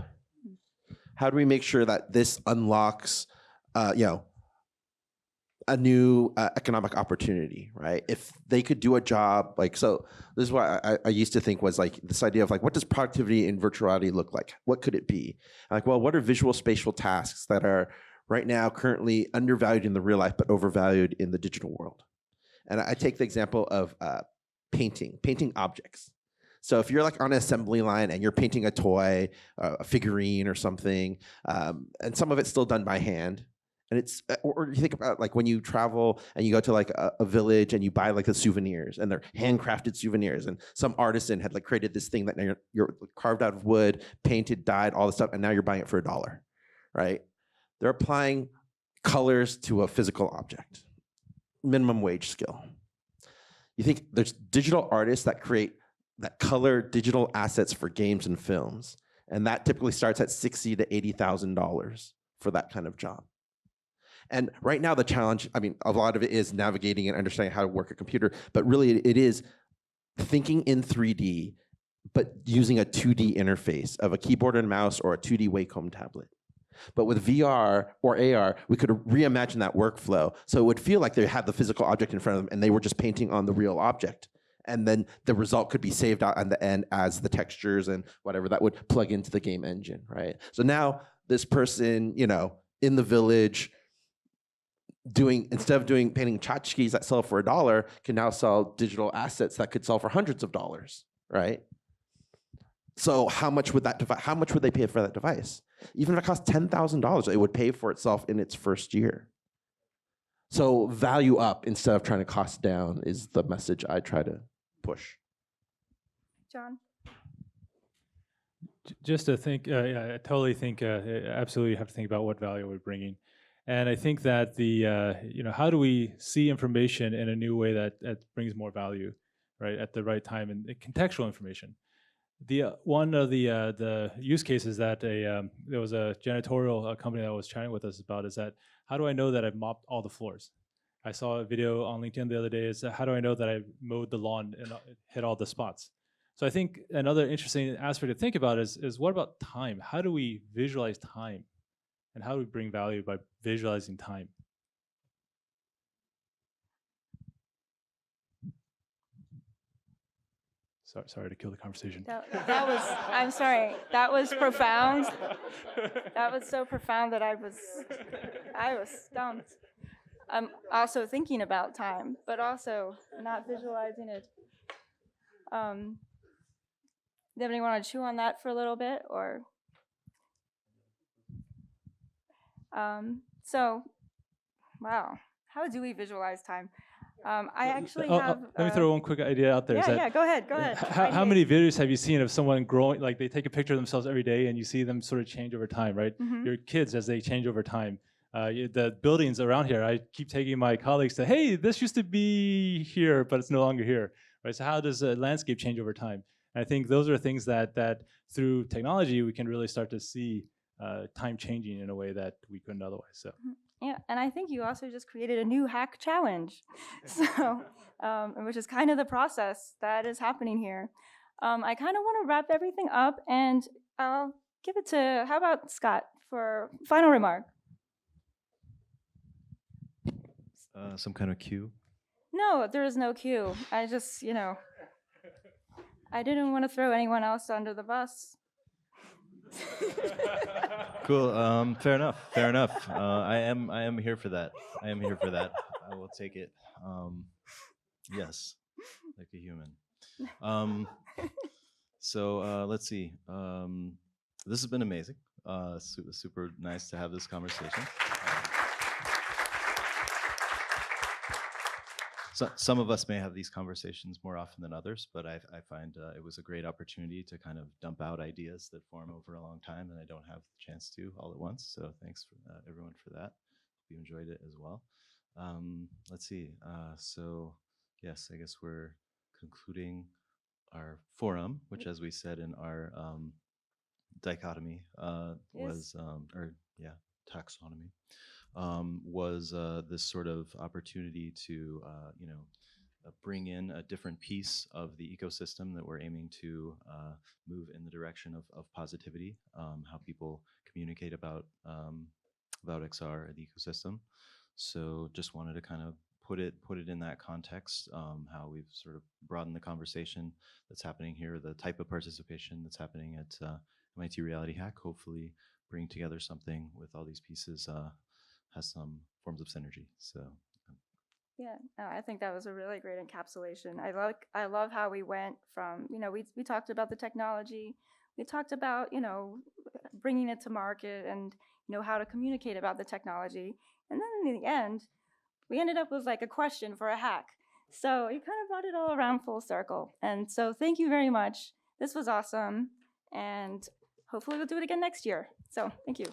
[SPEAKER 8] How do we make sure that this unlocks, a new economic opportunity, right? If they could do a job so this is what I used to think was this idea of what does productivity in virtual reality look like? What could it be? What are visual spatial tasks that are right now currently undervalued in the real life but overvalued in the digital world? And I take the example of painting objects. So if you're on an assembly line and you're painting a toy, a figurine or something, and some of it's still done by hand, and it's, or you think about when you travel and you go to a village and you buy the souvenirs, and they're handcrafted souvenirs, and some artisan had created this thing that you're carved out of wood, painted, dyed, all this stuff, and now you're buying it for $1, right? They're applying colors to a physical object. Minimum wage skill. You think there's digital artists that color digital assets for games and films, and that typically starts at $60,000 to $80,000 for that kind of job. And right now the challenge, a lot of it is navigating and understanding how to work a computer, but really it is thinking in 3D, but using a 2D interface of a keyboard and mouse or a 2D Wacom tablet. But with VR or AR, we could reimagine that workflow so it would feel like they had the physical object in front of them and they were just painting on the real object. And then the result could be saved out on the end as the textures and whatever that would plug into the game engine, right? So now this person, in the village, instead of painting tchotchkes that sell for $1, can now sell digital assets that could sell for hundreds of dollars, right? So how much would they pay for that device? Even if it cost $10,000, it would pay for itself in its first year. So value up instead of trying to cost down is the message I try to push.
[SPEAKER 1] John?
[SPEAKER 6] Just to think, I totally think, absolutely have to think about what value we're bringing. And I think that how do we see information in a new way that brings more value, right, at the right time, and contextual information. One of the use cases that there was a janitorial company that was chatting with us about is that how do I know that I've mopped all the floors? I saw a video on LinkedIn the other day. Is how do I know that I mowed the lawn and hit all the spots? So I think another interesting aspect to think about is what about time? How do we visualize time? And how do we bring value by visualizing time? Sorry to kill the conversation.
[SPEAKER 1] That was, I'm sorry, that was profound. That was so profound that I was stumped. I'm also thinking about time, but also not visualizing it. Does anybody want to chew on that for a little bit, or? So, wow, how do we visualize time? I actually have.
[SPEAKER 6] Let me throw one quick idea out there.
[SPEAKER 1] Yeah, go ahead.
[SPEAKER 6] How many videos have you seen of someone growing, they take a picture of themselves every day and you see them sort of change over time, right?
[SPEAKER 1] Mm-hmm.
[SPEAKER 6] Your kids as they change over time. The buildings around here, I keep taking my colleagues to, hey, this used to be here, but it's no longer here, right? So how does the landscape change over time? And I think those are things that through technology, we can really start to see time changing in a way that we couldn't otherwise, so.
[SPEAKER 1] Yeah, and I think you also just created a new hack challenge, so which is kind of the process that is happening here. I kind of want to wrap everything up, and I'll give it to, how about Scott for final remark?
[SPEAKER 11] Some kind of cue?
[SPEAKER 1] No, there is no cue. I just, I didn't want to throw anyone else under the bus.
[SPEAKER 11] Cool. Fair enough. Fair enough. I am here for that. I am here for that. I will take it. Yes, like a human. So let's see. This has been amazing. Super nice to have this conversation. So some of us may have these conversations more often than others, but I find it was a great opportunity to kind of dump out ideas that form over a long time, and I don't have the chance to all at once. So thanks for everyone for that. Hope you enjoyed it as well. Let's see. So yes, I guess we're concluding our forum, which, as we said in our dichotomy, was taxonomy. Was this sort of opportunity to, bring in a different piece of the ecosystem that we're aiming to move in the direction of positivity, how people communicate about XR and the ecosystem. So just wanted to kind of put it in that context, how we've sort of broadened the conversation that's happening here, the type of participation that's happening at MIT Reality Hack, hopefully bring together something with all these pieces has some forms of synergy. So
[SPEAKER 1] yeah, no, I think that was a really great encapsulation. I love how we went from, we talked about the technology, we talked about, bringing it to market and, how to communicate about the technology. And then in the end, we ended up with like a question for a hack. So you kind of brought it all around full circle. And so thank you very much. This was awesome. And hopefully we'll do it again next year. So thank you.